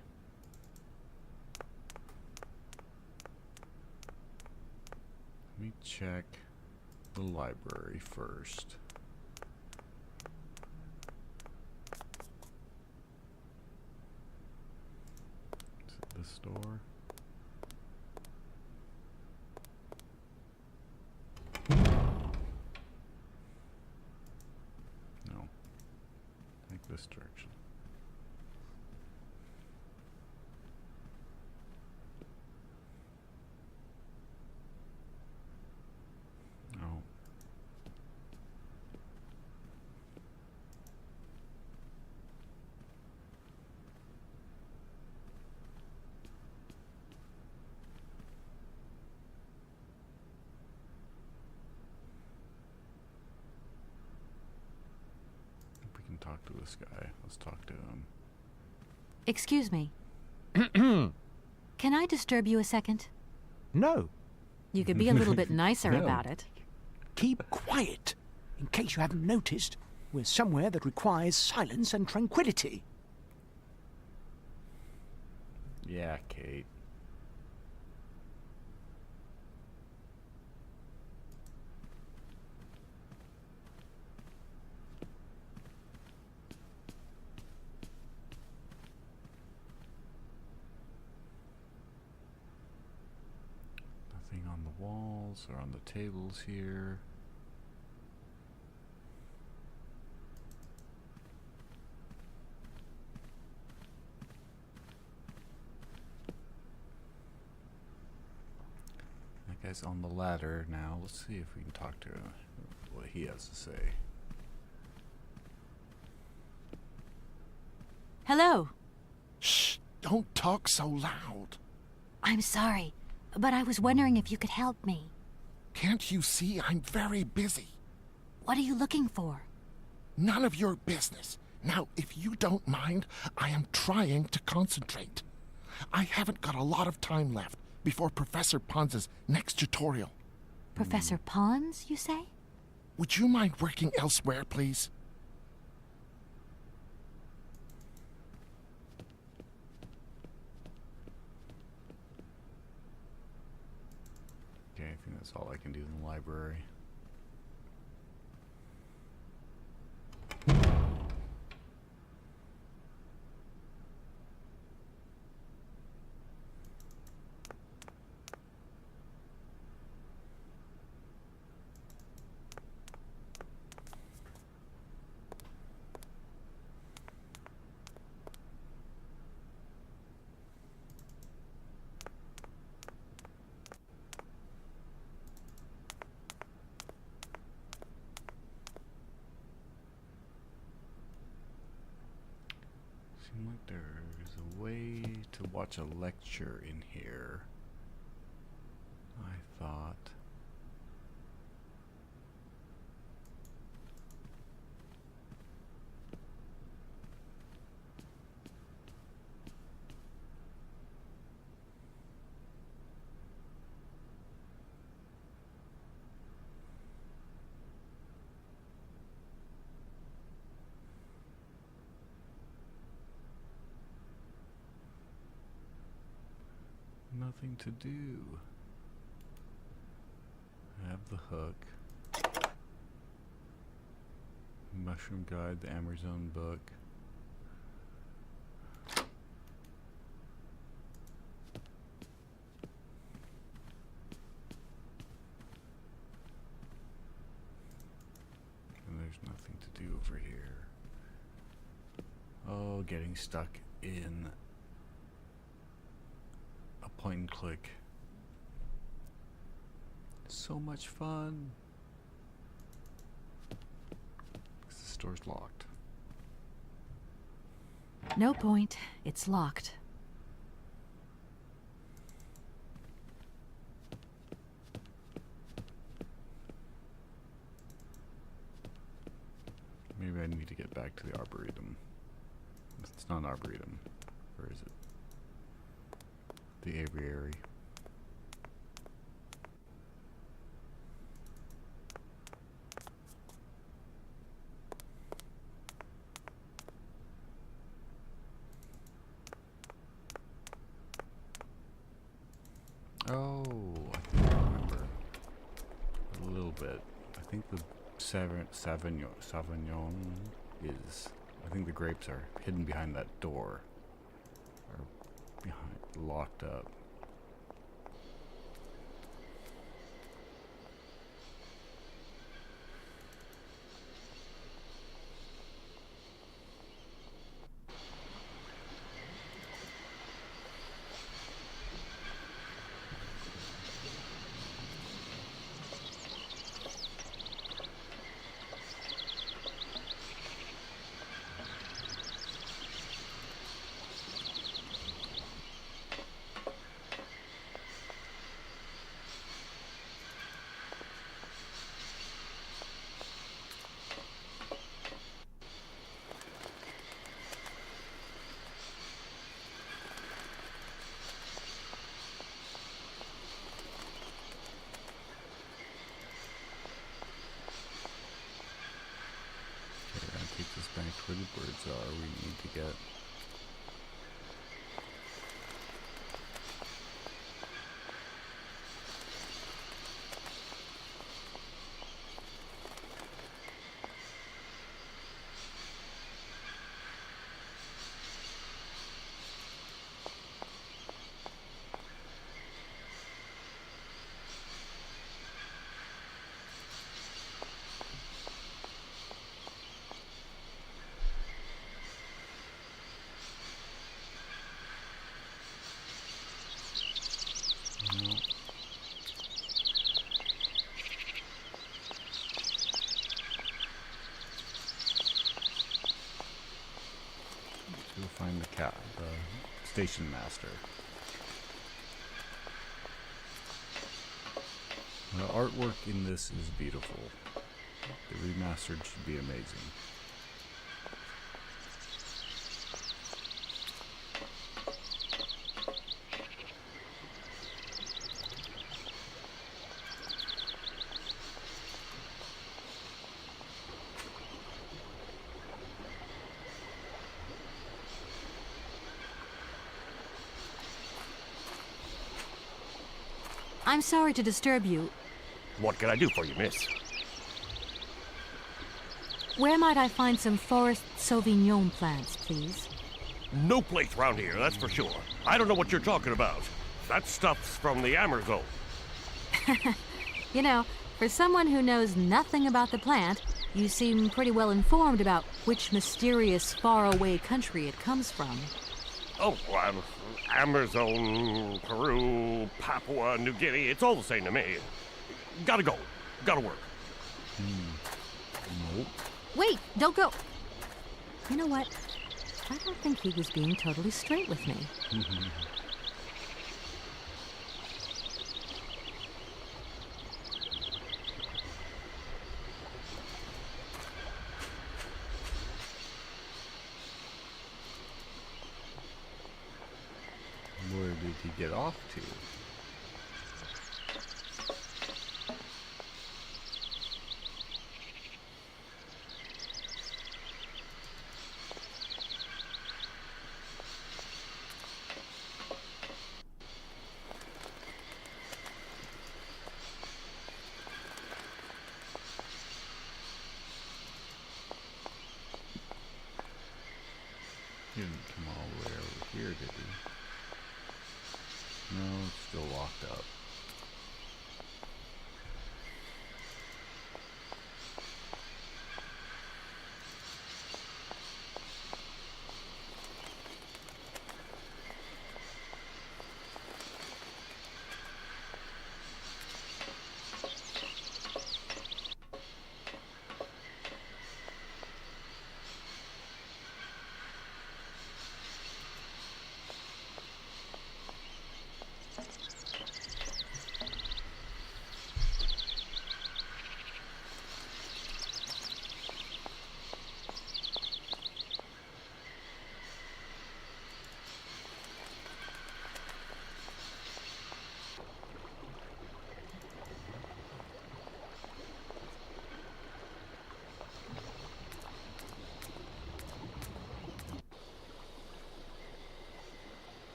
Let me check the library first. Is it this door? No. I think this direction. No. talk to this guy. Let's talk to him. Excuse me. Can I disturb you a second? No. You could be a little bit nicer No. about it. Keep quiet. In case you haven't noticed, we're somewhere that requires silence and tranquility. Yeah, Kate. Nothing on the walls or on the tables here. That guy's on the ladder now. Let's see if we can talk to him, what he has to say. Hello. Shh! Don't talk so loud. I'm sorry, but I was wondering if you could help me. Can't you see I'm very busy? What are you looking for? None of your business. Now, if you don't mind, I am trying to concentrate. I haven't got a lot of time left before Professor Pons's next tutorial. Professor Pons, you say? Would you mind working elsewhere, please? Okay, I think that's all I can do in the library. Seems like there's a way to watch a lecture in here. I thought. Nothing to do. I have the hook. Mushroom Guide, the Amazon book. And there's nothing to do over here. Oh, getting stuck in a point and click. So much fun. The store's locked. No point. It's locked. Maybe I need to get back to the Arboretum. It's not an Arboretum. Where is it? The aviary. Oh, I think I remember a little bit. I think the Sauvignon is. I think the grapes are hidden behind that door, or behind, locked up. where the birds are we need to get. We'll find the station master. The artwork in this is beautiful. The remastered should be amazing. I'm sorry to disturb you. What can I do for you, miss? Where might I find some Forest Sauvignon plants, please? No place around here, that's for sure. I don't know what you're talking about. That stuff's from the Amazon. You know, for someone who knows nothing about the plant, you seem pretty well informed about which mysterious faraway country it comes from. Oh, Amazon, Peru, Papua New Guinea, it's all the same to me. Gotta go. Gotta work. Nope. Wait, don't go. You know what? I don't think he was being totally straight with me. Where did he get off to? He didn't come all the way over here, did he? No, it's still locked up.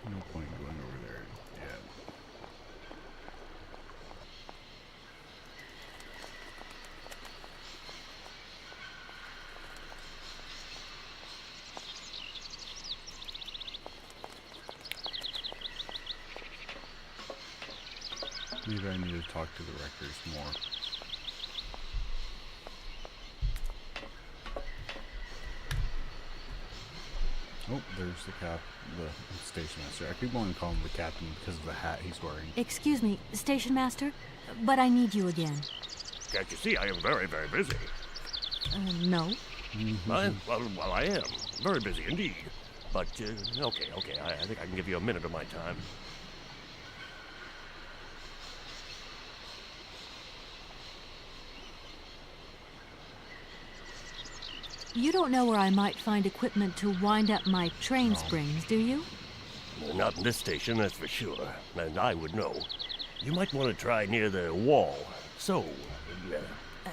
No point in going over there yet. Maybe I need to talk to the wreckers more. Oh, there's the station master. I keep wanting to call him the captain because of the hat he's wearing. Excuse me, station master, but I need you again. Can't you see I am very, very busy? No. Well, I am. Very busy indeed. But, okay, I think I can give you a minute of my time. You don't know where I might find equipment to wind up my train springs, do you? Not in this station, that's for sure. And I would know. You might want to try near the wall. So,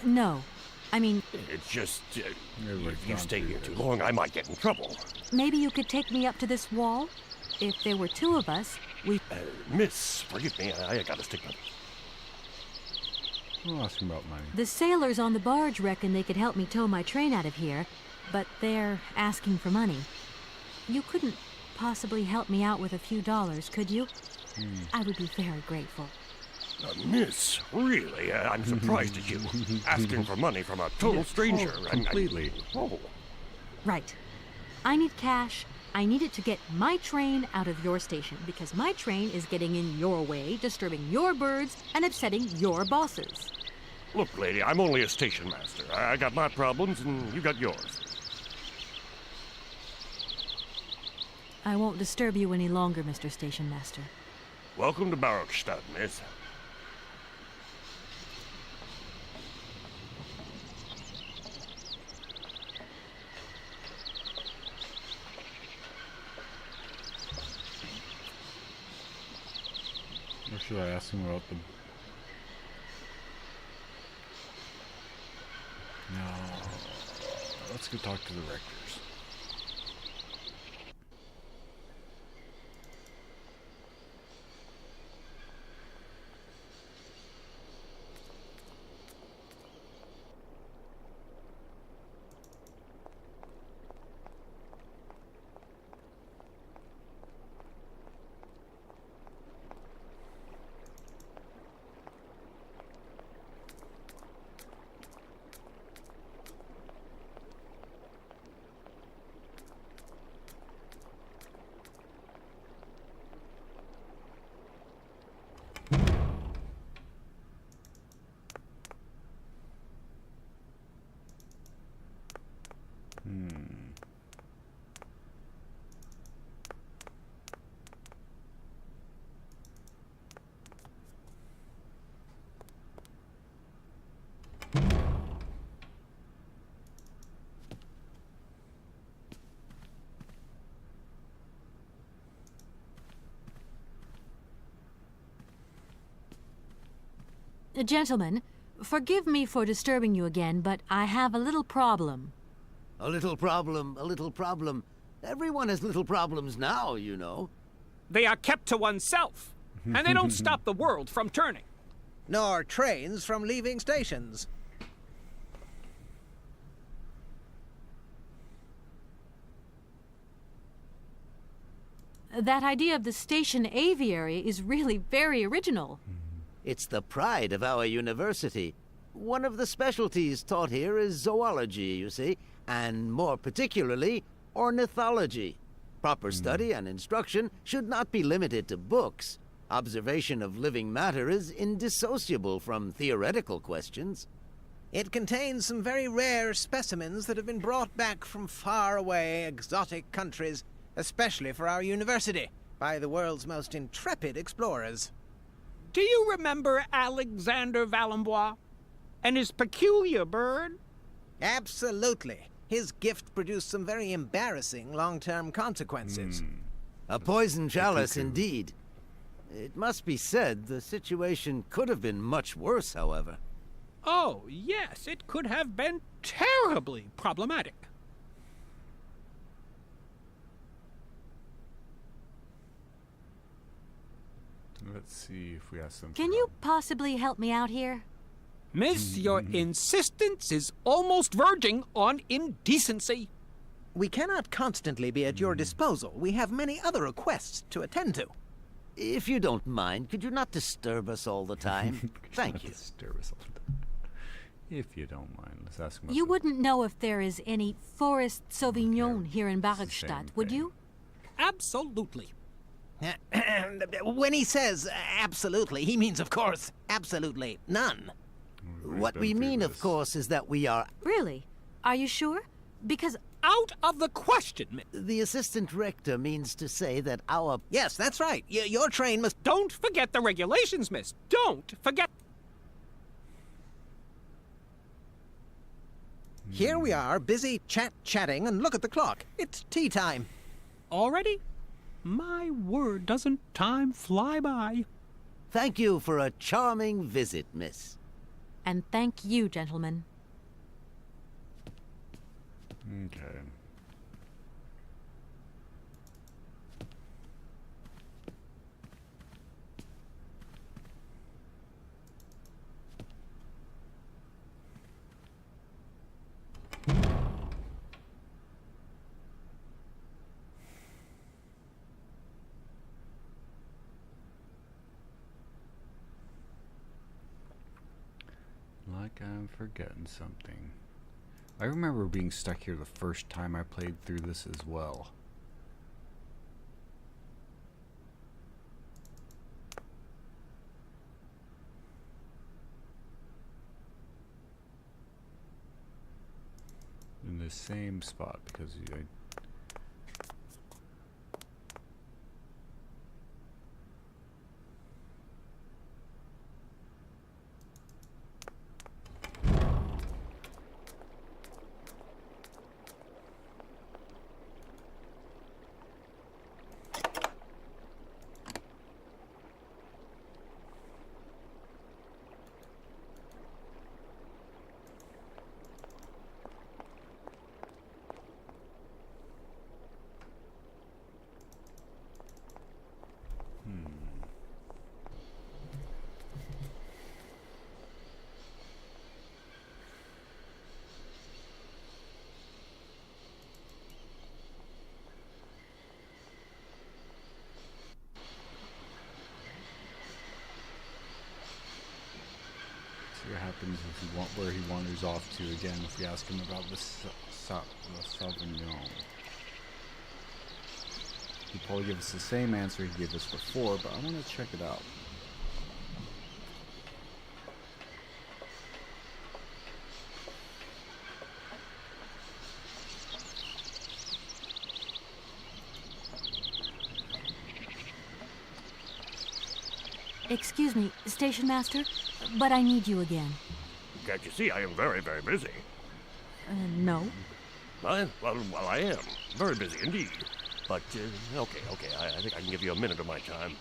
No. I mean, it's just, if you stay here too long, I might get in trouble. maybe you could take me up to this wall? If there were two of us, we... Miss, forgive me, I gotta stick up. I'll ask him about money. The sailors on the barge reckon they could help me tow my train out of here, but they're asking for money. You couldn't possibly help me out with a few dollars, could you? I would be very grateful. Miss, really, I'm surprised at you. Asking for money from a total stranger. Completely. Right. I need cash. I need it to get my train out of your station, because my train is getting in your way, disturbing your birds, and upsetting your bosses. Look, lady, I'm only a station master. I got my problems, and you got yours. I won't disturb you any longer, Mr. Station Master. Welcome to Barokstadt, miss. Or should I ask him about them? No. Let's go talk to the rectors. Gentlemen, forgive me for disturbing you again, but I have a little problem. A little problem, a little problem. Everyone has little problems now, you know. They are kept to oneself, and they don't stop the world from turning. Nor trains from leaving stations. That idea of the station aviary is really very original. It's the pride of our university. One of the specialties taught here is zoology, you see, and more particularly, ornithology. Proper study and instruction should not be limited to books. Observation of living matter is indissociable from theoretical questions. It contains some very rare specimens that have been brought back from faraway, exotic countries, especially for our university, by the world's most intrepid explorers. Do you remember Alexander Valenbois and his peculiar bird? Absolutely. His gift produced some very embarrassing long-term consequences. A poison chalice, indeed. It must be said, the situation could have been much worse, however. Oh, yes, it could have been terribly problematic. Let's see if we ask them. Can you possibly help me out here? Miss, your insistence is almost verging on indecency. We cannot constantly be at your disposal. We have many other requests to attend to. If you don't mind, could you not disturb us all the time? Thank you. Disturb us all the time. If you don't mind, let's ask him. You wouldn't know if there is any Forest Sauvignon here in It's the Barokstadt, same would thing. you? Absolutely. When he says absolutely, he means, of course, absolutely none. What we mean, of course, is that we are... Really? Are you sure? Because... Out of the question, Miss. The assistant rector means to say that our... Yes, that's right. Your train must... Don't forget the regulations, Miss. Don't forget... Here we are, busy chatting, and look at the clock. It's tea time. Already? My word, doesn't time fly by? Thank you for a charming visit, miss. And thank you, gentlemen. Okay. Like I'm forgetting something. I remember being stuck here the first time I played through this as well. In the same spot because I see what happens if he where he wanders off to again if we ask him about the Sauvignon. He'd probably give us the same answer he gave us before, but I want to check it out. Excuse me, Station Master, but I need you again. Can't you see I am very, very busy? No. Well, I am. Very busy indeed. But, okay, I think I can give you a minute of my time.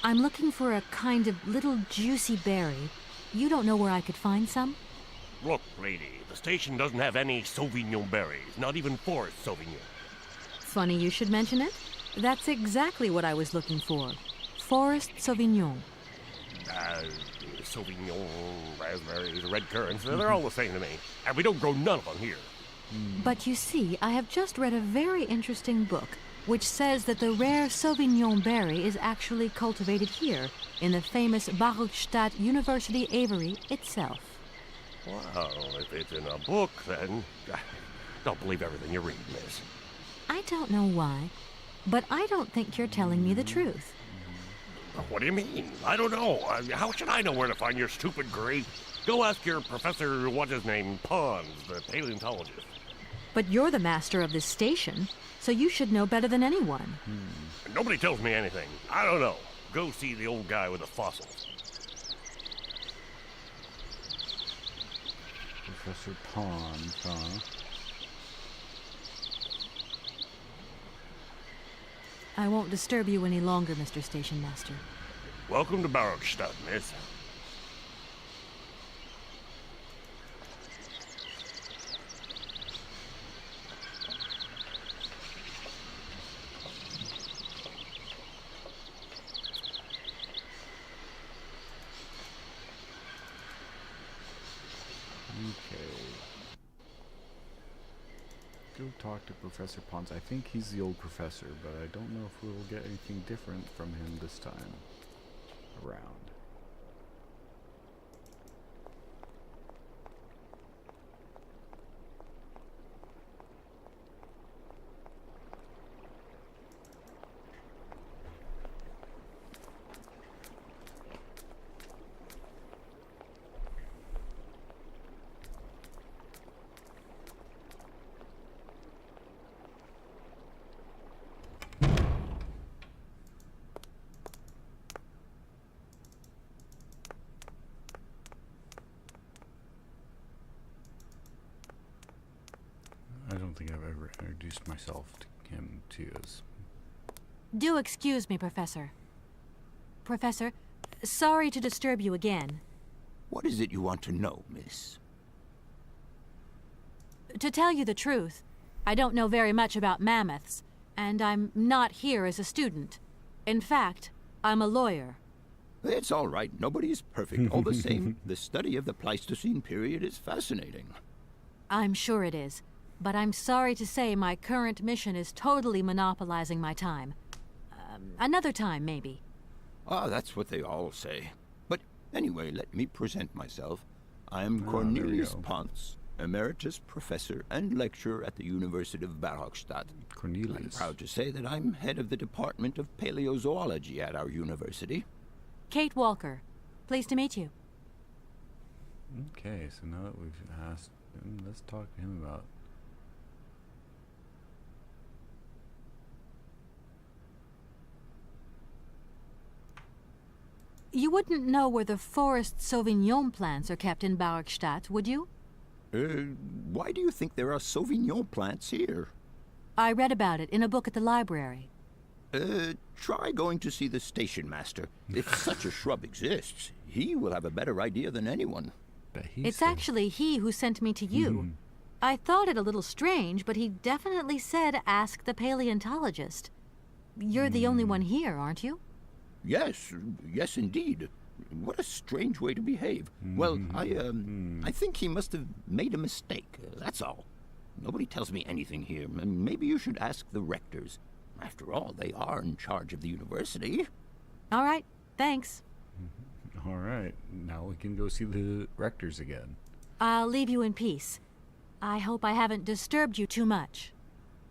I'm looking for a kind of little juicy berry. You don't know where I could find some? Look, lady, the station doesn't have any Sauvignon berries, not even forest Sauvignon. Funny you should mention it. That's exactly what I was looking for. Forest Sauvignon. Sauvignon, raspberries, red currants, they're all the same to me. And we don't grow none of them here. But you see, I have just read a very interesting book which says that the rare Sauvignon berry is actually cultivated here in the famous Barokstadt University aviary itself. Well, if it's in a book, then don't believe everything you read, miss. I don't know why, but I don't think you're telling me the truth. What do you mean? I don't know. How should I know where to find your stupid grape? Go ask your professor, what's his name, Pons, the paleontologist. But you're the master of this station, so you should know better than anyone. Nobody tells me anything. I don't know. Go see the old guy with the fossils. Professor Pons, huh? I won't disturb you any longer, Mr. Station Master. Welcome to Barokstadt, miss. Go talk to Professor Pons. I think he's the old professor, but I don't know if we'll get anything different from him this time around. I don't think I've ever introduced myself to him to as... Do excuse me, Professor. Professor, sorry to disturb you again. What is it you want to know, miss? To tell you the truth, I don't know very much about mammoths, and I'm not here as a student. In fact, I'm a lawyer. It's all right. Nobody's perfect. All the same, the study of the Pleistocene period is fascinating. I'm sure it is, but I'm sorry to say my current mission is totally monopolizing my time. Another time, maybe. Ah, that's what they all say. But anyway, let me present myself. I'm Cornelius Ponce, Emeritus Professor and Lecturer at the University of Barrockstadt. Cornelius. I'm proud to say that I'm head of the Department of Paleozoology at our university. Kate Walker. Pleased to meet you. Okay, so now that we've asked him, let's talk to him about... You wouldn't know where the forest Sauvignon plants are kept in Barrockstadt, would you? Why do you think there are Sauvignon plants here? I read about it in a book at the library. Try going to see the station master. If such a shrub exists, he will have a better idea than anyone. It's actually he who sent me to you. I thought it a little strange, but he definitely said ask the paleontologist. You're the only one here, aren't you? Yes, yes indeed. What a strange way to behave. Well, I think he must have made a mistake, that's all. Nobody tells me anything here, and maybe you should ask the rectors. After all, they are in charge of the university. All right, thanks. All right, now we can go see the rectors again. I'll leave you in peace. I hope I haven't disturbed you too much.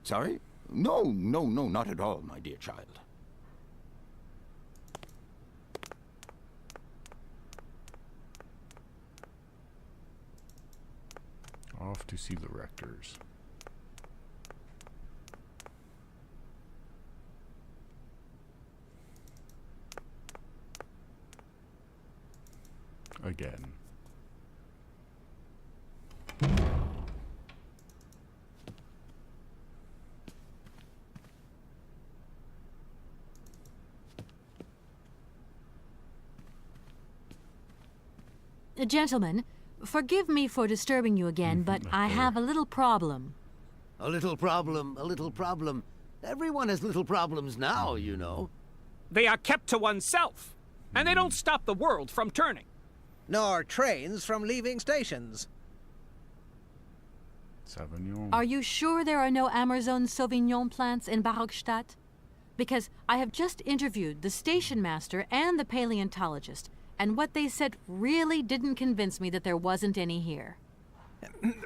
Sorry? No, not at all, my dear child. Off to see the rectors. Again. Gentlemen, forgive me for disturbing you again, but I have a little problem. A little problem. Everyone has little problems now, you know. They are kept to oneself, and they don't stop the world from turning. Nor trains from leaving stations. Sauvignon. Are you sure there are no Amazon Sauvignon plants in Barrockstadt? Because I have just interviewed the station master and the paleontologist, and what they said really didn't convince me that there wasn't any here.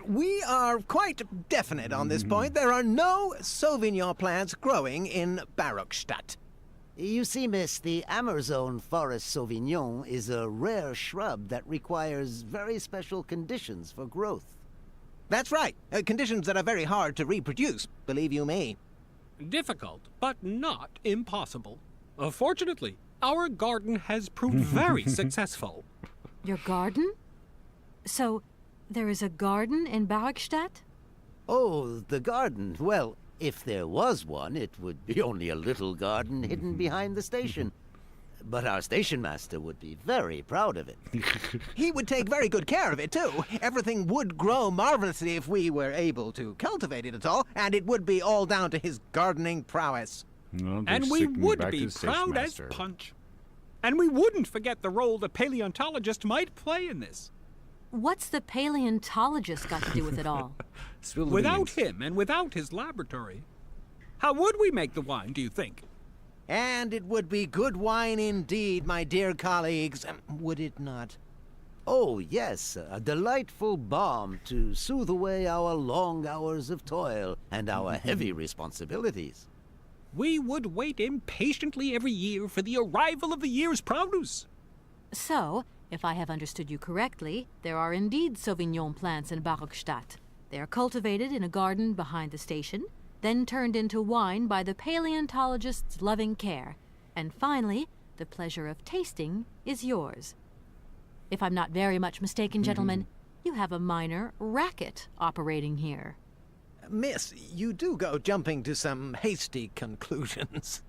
We are quite definite on this point. There are no Sauvignon plants growing in Barrockstadt. You see, miss, the Amazon Forest Sauvignon is a rare shrub that requires very special conditions for growth. That's right. Conditions that are very hard to reproduce, believe you me. Difficult, but not impossible. Fortunately, our garden has proved very successful. Your garden? So, there is a garden in Barrockstadt? Oh, the garden. Well, if there was one, it would be only a little garden hidden behind the station. But our station master would be very proud of it. He would take very good care of it, too. Everything would grow marvelously if we were able to cultivate it at all, and it would be all down to his gardening prowess. No, And we would be proud as punch. And we wouldn't forget the role the paleontologist might play in this. What's the paleontologist got to do with it all? Without him and without his laboratory, how would we make the wine, do you think? And it would be good wine indeed, my dear colleagues, would it not? Oh, yes, a delightful balm to soothe away our long hours of toil and our heavy responsibilities. We would wait impatiently every year for the arrival of the year's produce. So, if I have understood you correctly, there are indeed Sauvignon plants in Barrockstadt. They are cultivated in a garden behind the station, then turned into wine by the paleontologist's loving care, and finally, the pleasure of tasting is yours. If I'm not very much mistaken, gentlemen, you have a minor racket operating here. Miss, you do go jumping to some hasty conclusions.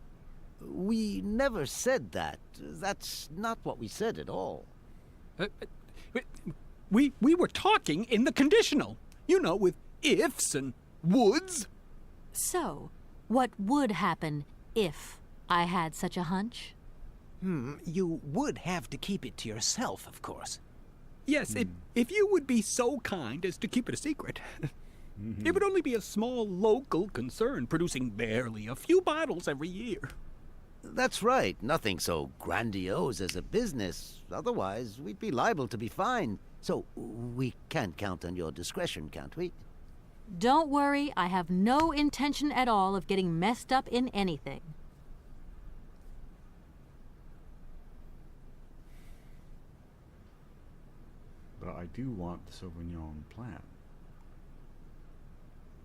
We never said that. That's not what we said at all. We were talking in the conditional. You know, with ifs and woulds. So, what would happen if I had such a hunch? You would have to keep it to yourself, of course. Yes, if you would be so kind as to keep it a secret. It would only be a small local concern, producing barely a few bottles every year. That's right. Nothing so grandiose as a business. Otherwise, we'd be liable to be fined. So, we can't count on your discretion, can't we? Don't worry, I have no intention at all of getting messed up in anything. But I do want the Sauvignon plant.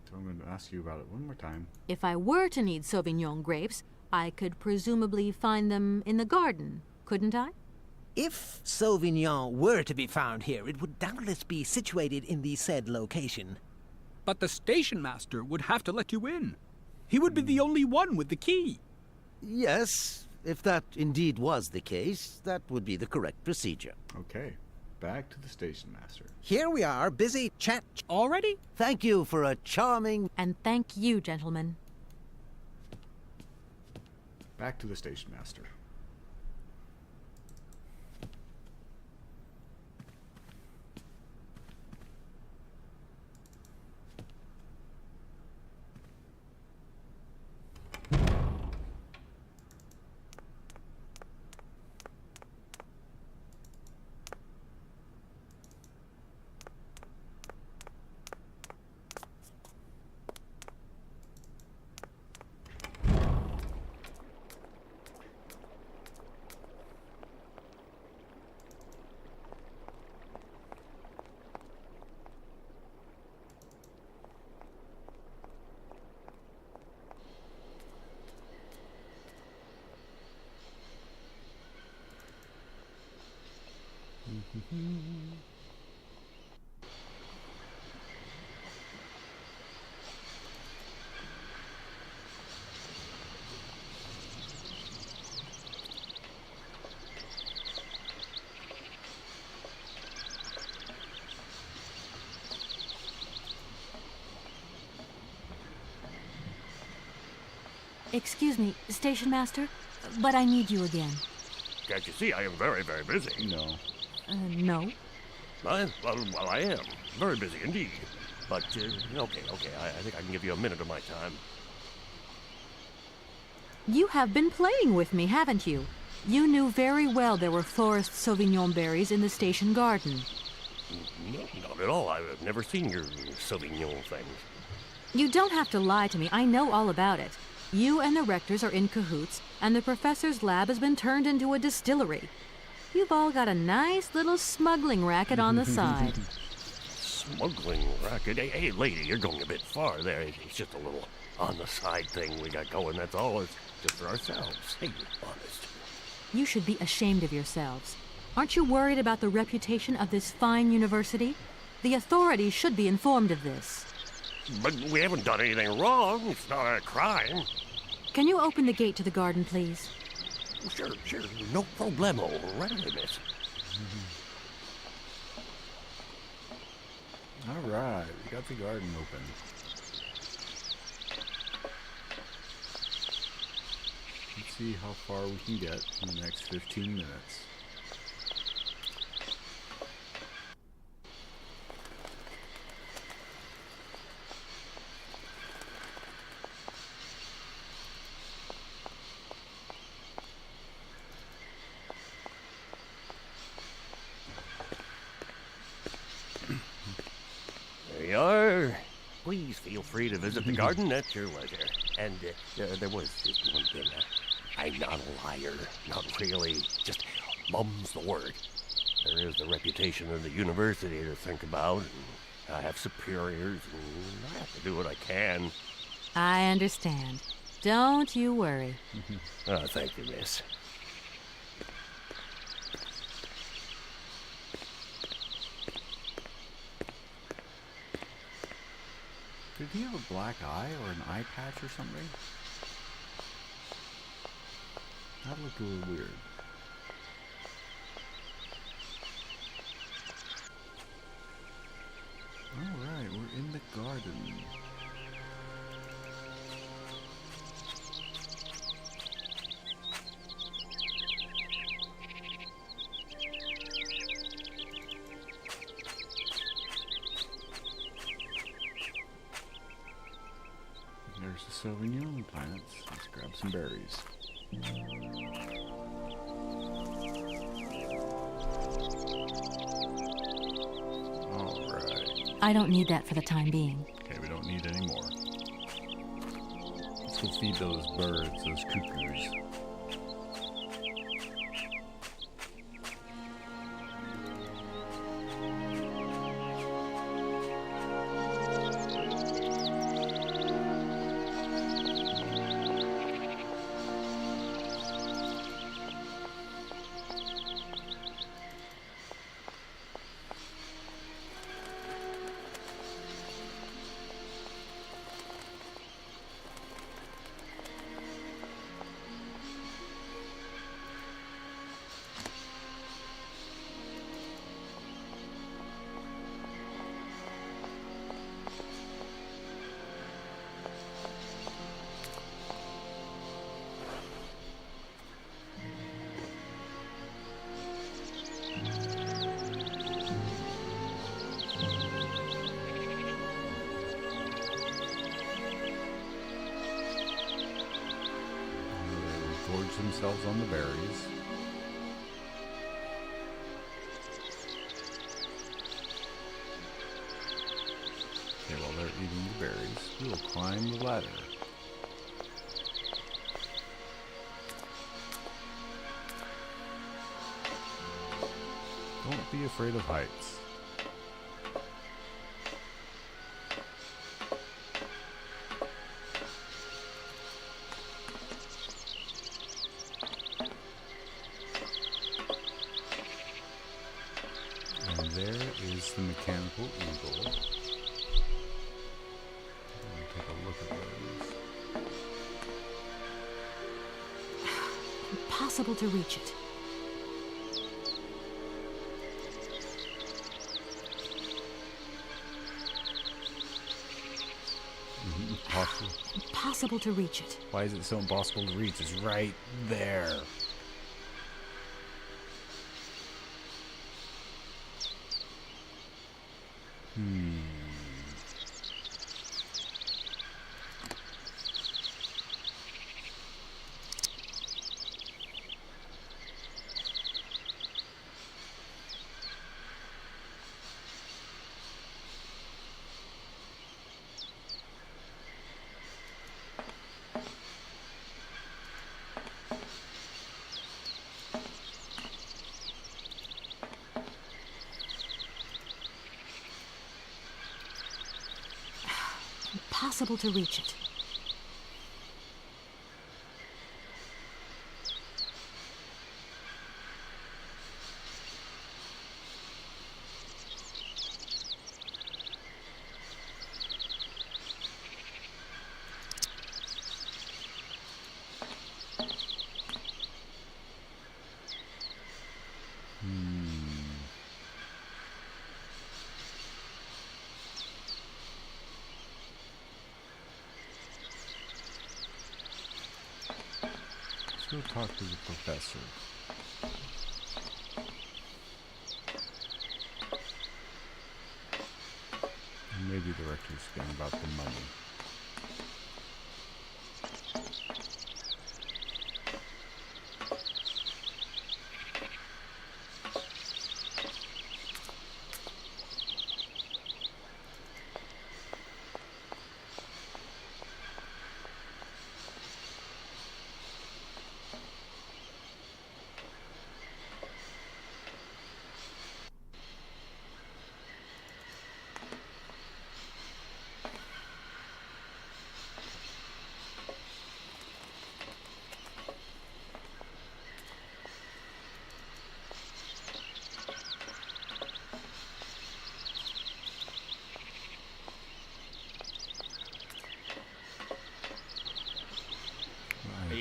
So I'm going to ask you about it one more time. If I were to need Sauvignon grapes, I could presumably find them in the garden, couldn't I? If Sauvignon were to be found here, it would doubtless be situated in the said location. But the station master would have to let you in. He would be the only one with the key. Yes, if that indeed was the case, that would be the correct procedure. Okay, back to the station master. Here we are, busy chat already? Thank you for a charming... And thank you, gentlemen. Back to the station master. Excuse me, station master, but I need you again. Can't you see I am very, very busy? No. No. Well, I am. Very busy indeed. But, okay, I think I can give you a minute of my time. You have been playing with me, haven't you? You knew very well there were forest Sauvignon berries in the station garden. No, not at all. I've never seen your Sauvignon things. You don't have to lie to me. I know all about it. You and the rectors are in cahoots, and the professor's lab has been turned into a distillery. You've all got a nice little smuggling racket on the side. Smuggling racket? Hey, lady, you're going a bit far there. It's just a little on-the-side thing we got going, that's all. It's just for ourselves. Hey, honest. You should be ashamed of yourselves. Aren't you worried about the reputation of this fine university? The authorities should be informed of this. But we haven't done anything wrong. It's not a crime. Can you open the gate to the garden, please? Sure. No problemo. Right away, miss. All right, we got the garden open. Let's see how far we can get in the next 15 minutes. There you are. Please feel free to visit the garden at your leisure. And there was just one thing. I'm not a liar. Not really. Just mum's the word. There is the reputation of the university to think about. And I have superiors, and I have to do what I can. I understand. Don't you worry. Oh, thank you, miss. Did he have a black eye or an eye patch or something? That looked a little weird. Alright, we're in the garden. There's the Sauvignon plants. Let's grab some berries. Alright. I don't need that for the time being. Okay, we don't need any more. Let's go feed those birds, those cuckoos. Gorge themselves on the berries. Okay, while they're eating the berries, we will climb the ladder. Don't be afraid of heights. And there is the mechanical eagle. Take a look at those. Impossible to reach it. Impossible. Impossible to reach it. Why is it so impossible to reach? It's right there. Impossible to reach it. Let's go talk to the professor. And maybe the rector's again about the money.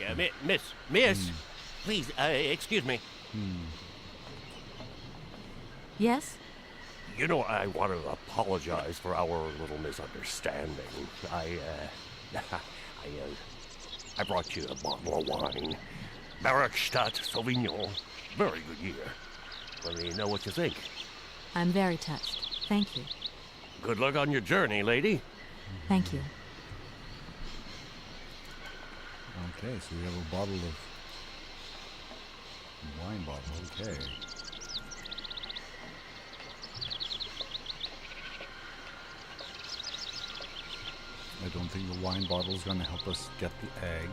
Hey, miss, please, excuse me. Yes? You know, I want to apologize for our little misunderstanding. I brought you a bottle of wine. Barakstadt Sauvignon. Very good year. Let me know what you think. I'm very touched. Thank you. Good luck on your journey, lady. Thank you. Okay, so we have a bottle of wine bottle. Okay. I don't think the wine bottle is going to help us get the egg.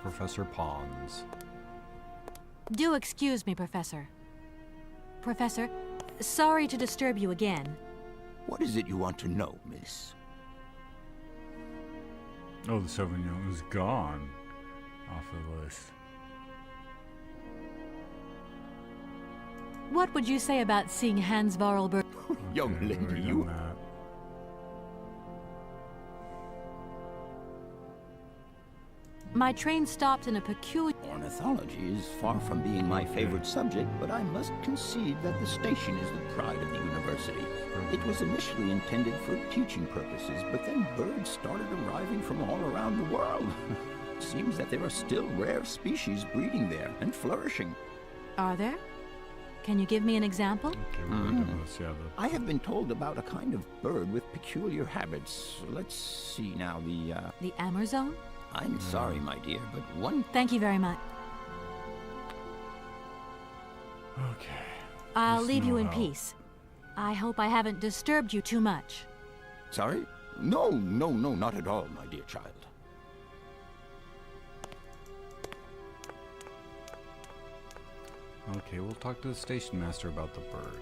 Professor Pons. Do excuse me, Professor. Professor, sorry to disturb you again. What is it you want to know, miss? Oh, the Sauvignon is gone off the list. What would you say about seeing Hans Vorarlberg? Young lady, you... My train stopped in a peculiar... Ornithology is far from being my favorite subject, but I must concede that the station is the pride of the university. It was initially intended for teaching purposes, but then birds started arriving from all around the world. Seems that there are still rare species breeding there and flourishing. Are there? Can you give me an example? I have been told about a kind of bird with peculiar habits. Let's see now, The Amazon? I'm sorry, my dear, but one... Thank you very much. Okay. I'll leave you in peace. I hope I haven't disturbed you too much. Sorry? No, not at all, my dear child. Okay, we'll talk to the station master about the bird.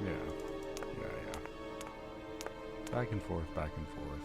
Yeah. Back and forth, back and forth.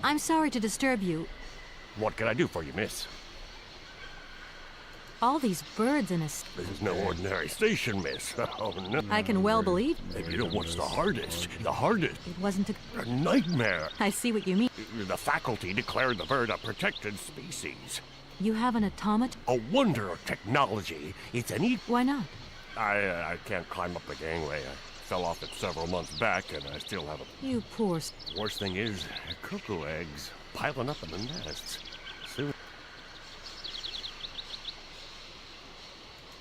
I'm sorry to disturb you. What can I do for you, miss? All these birds in a... This is no ordinary station, miss. Oh, no. I can well believe... And you know what's the hardest? The hardest? It wasn't a nightmare. I see what you mean. The faculty declared the bird a protected species. You have an automat? A wonder of technology. It's an Why not? I can't climb up the gangway. I fell off it several months back, and I still haven't. You poor... Worst thing is, cuckoo eggs piling up in the nests. Soon.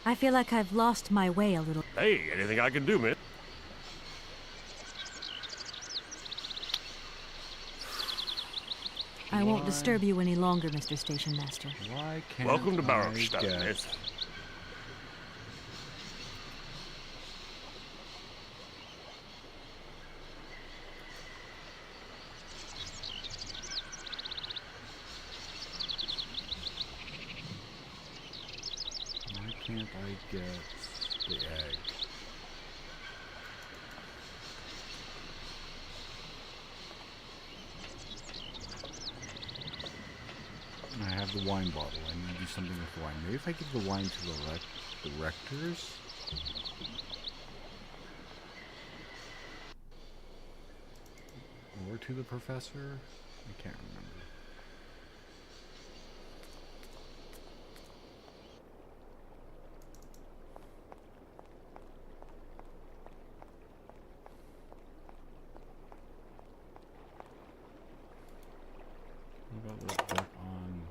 I feel like I've lost my way a little. Hey, anything I can do, miss? I won't disturb you any longer, Mr. Station Master. Why can't Welcome to Barakstadt, miss. can't I get the egg? I have the wine bottle. I need to do something with the wine. Maybe if I give the wine to the rectors? Or to the professor? I can't remember. What about the book on...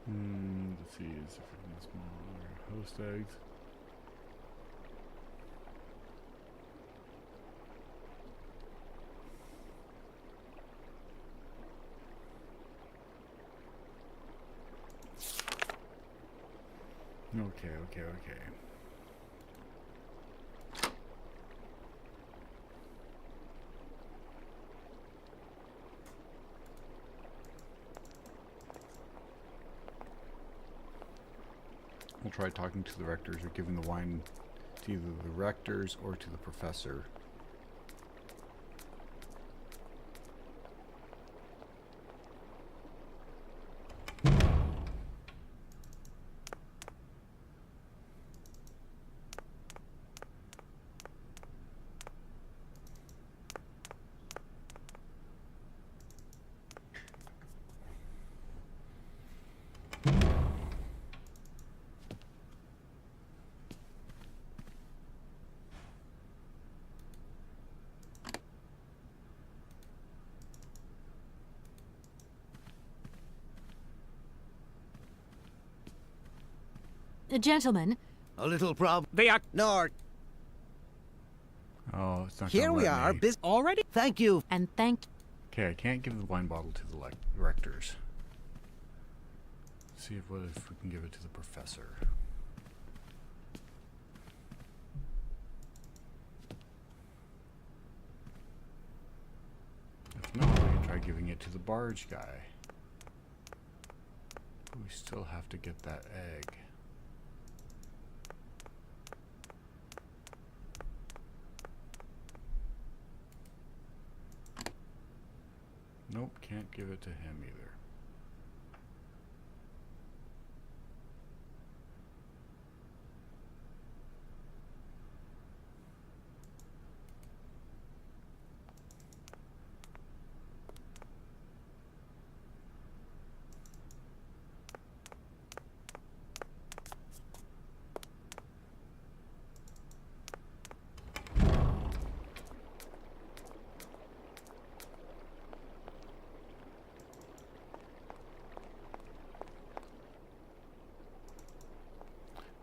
Let's see, is it freaking smaller? Host eggs. Okay. We'll try talking to the rectors or giving the wine to either the rectors or to the professor. Gentlemen. A little problem. They are... No, Oh, it's not here gonna we let are. me. already? Thank you. And thank... Okay, I can't give the wine bottle to the rectors. See if we can give it to the professor. If not, we can try giving it to the barge guy. But we still have to get that egg. Nope, can't give it to him either.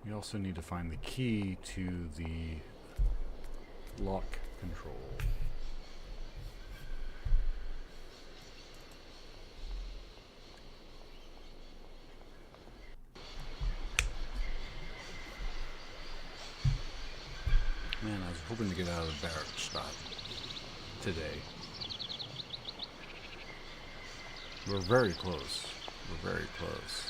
We also need to find the key to the lock control. Man, I was hoping to get out of the barracks stop today. We're very close. We're very close.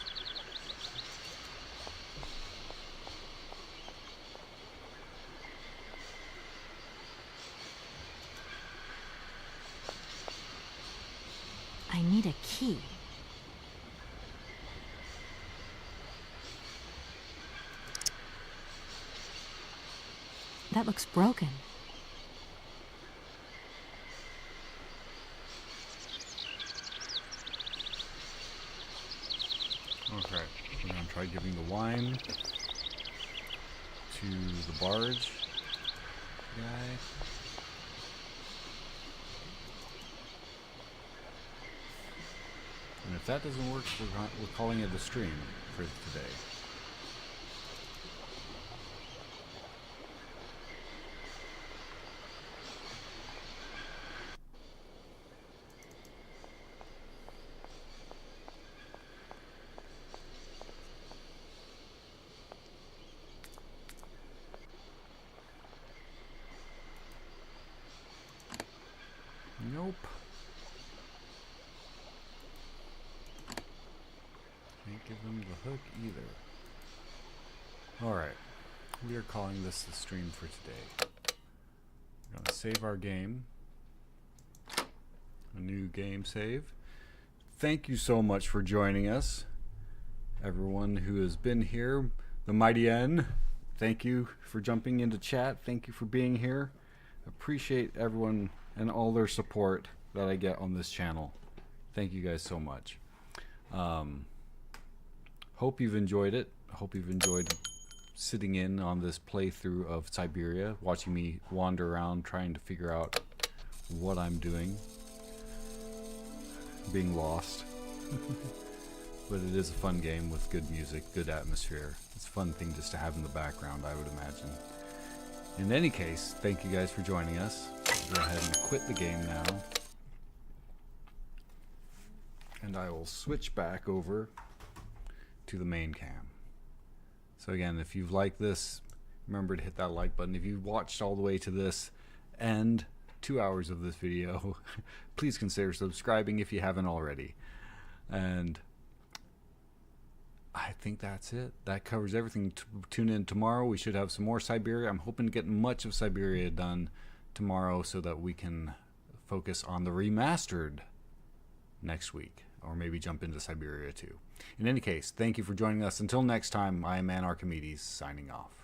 I need a key. That looks broken. Okay, we're gonna try giving the wine to the barge guy. And if that doesn't work, we're calling it a stream for today. Nope. Can't give them the hook either. Alright. We are calling this the stream for today. We're going to save our game. A new game save. Thank you so much for joining us. Everyone who has been here. The Mighty N. Thank you for jumping into chat. Thank you for being here. Appreciate everyone and all their support that I get on this channel. Thank you guys so much. Hope you've enjoyed it. Hope you've enjoyed sitting in on this playthrough of Syberia, watching me wander around trying to figure out what I'm doing. Being lost. But it is a fun game with good music, good atmosphere. It's a fun thing just to have in the background, I would imagine. In any case, thank you guys for joining us. I'll go ahead and quit the game now. And I will switch back over to the main cam. So again, if you've liked this, remember to hit that like button. If you've watched all the way to this and 2 hours of this video, please consider subscribing if you haven't already. And I think that's it. That covers everything. Tune in tomorrow. We should have some more Syberia. I'm hoping to get much of Syberia done tomorrow so that we can focus on the remastered next week, or maybe jump into Syberia too. In any case, thank you for joining us. Until next time, I am Archimedes, signing off.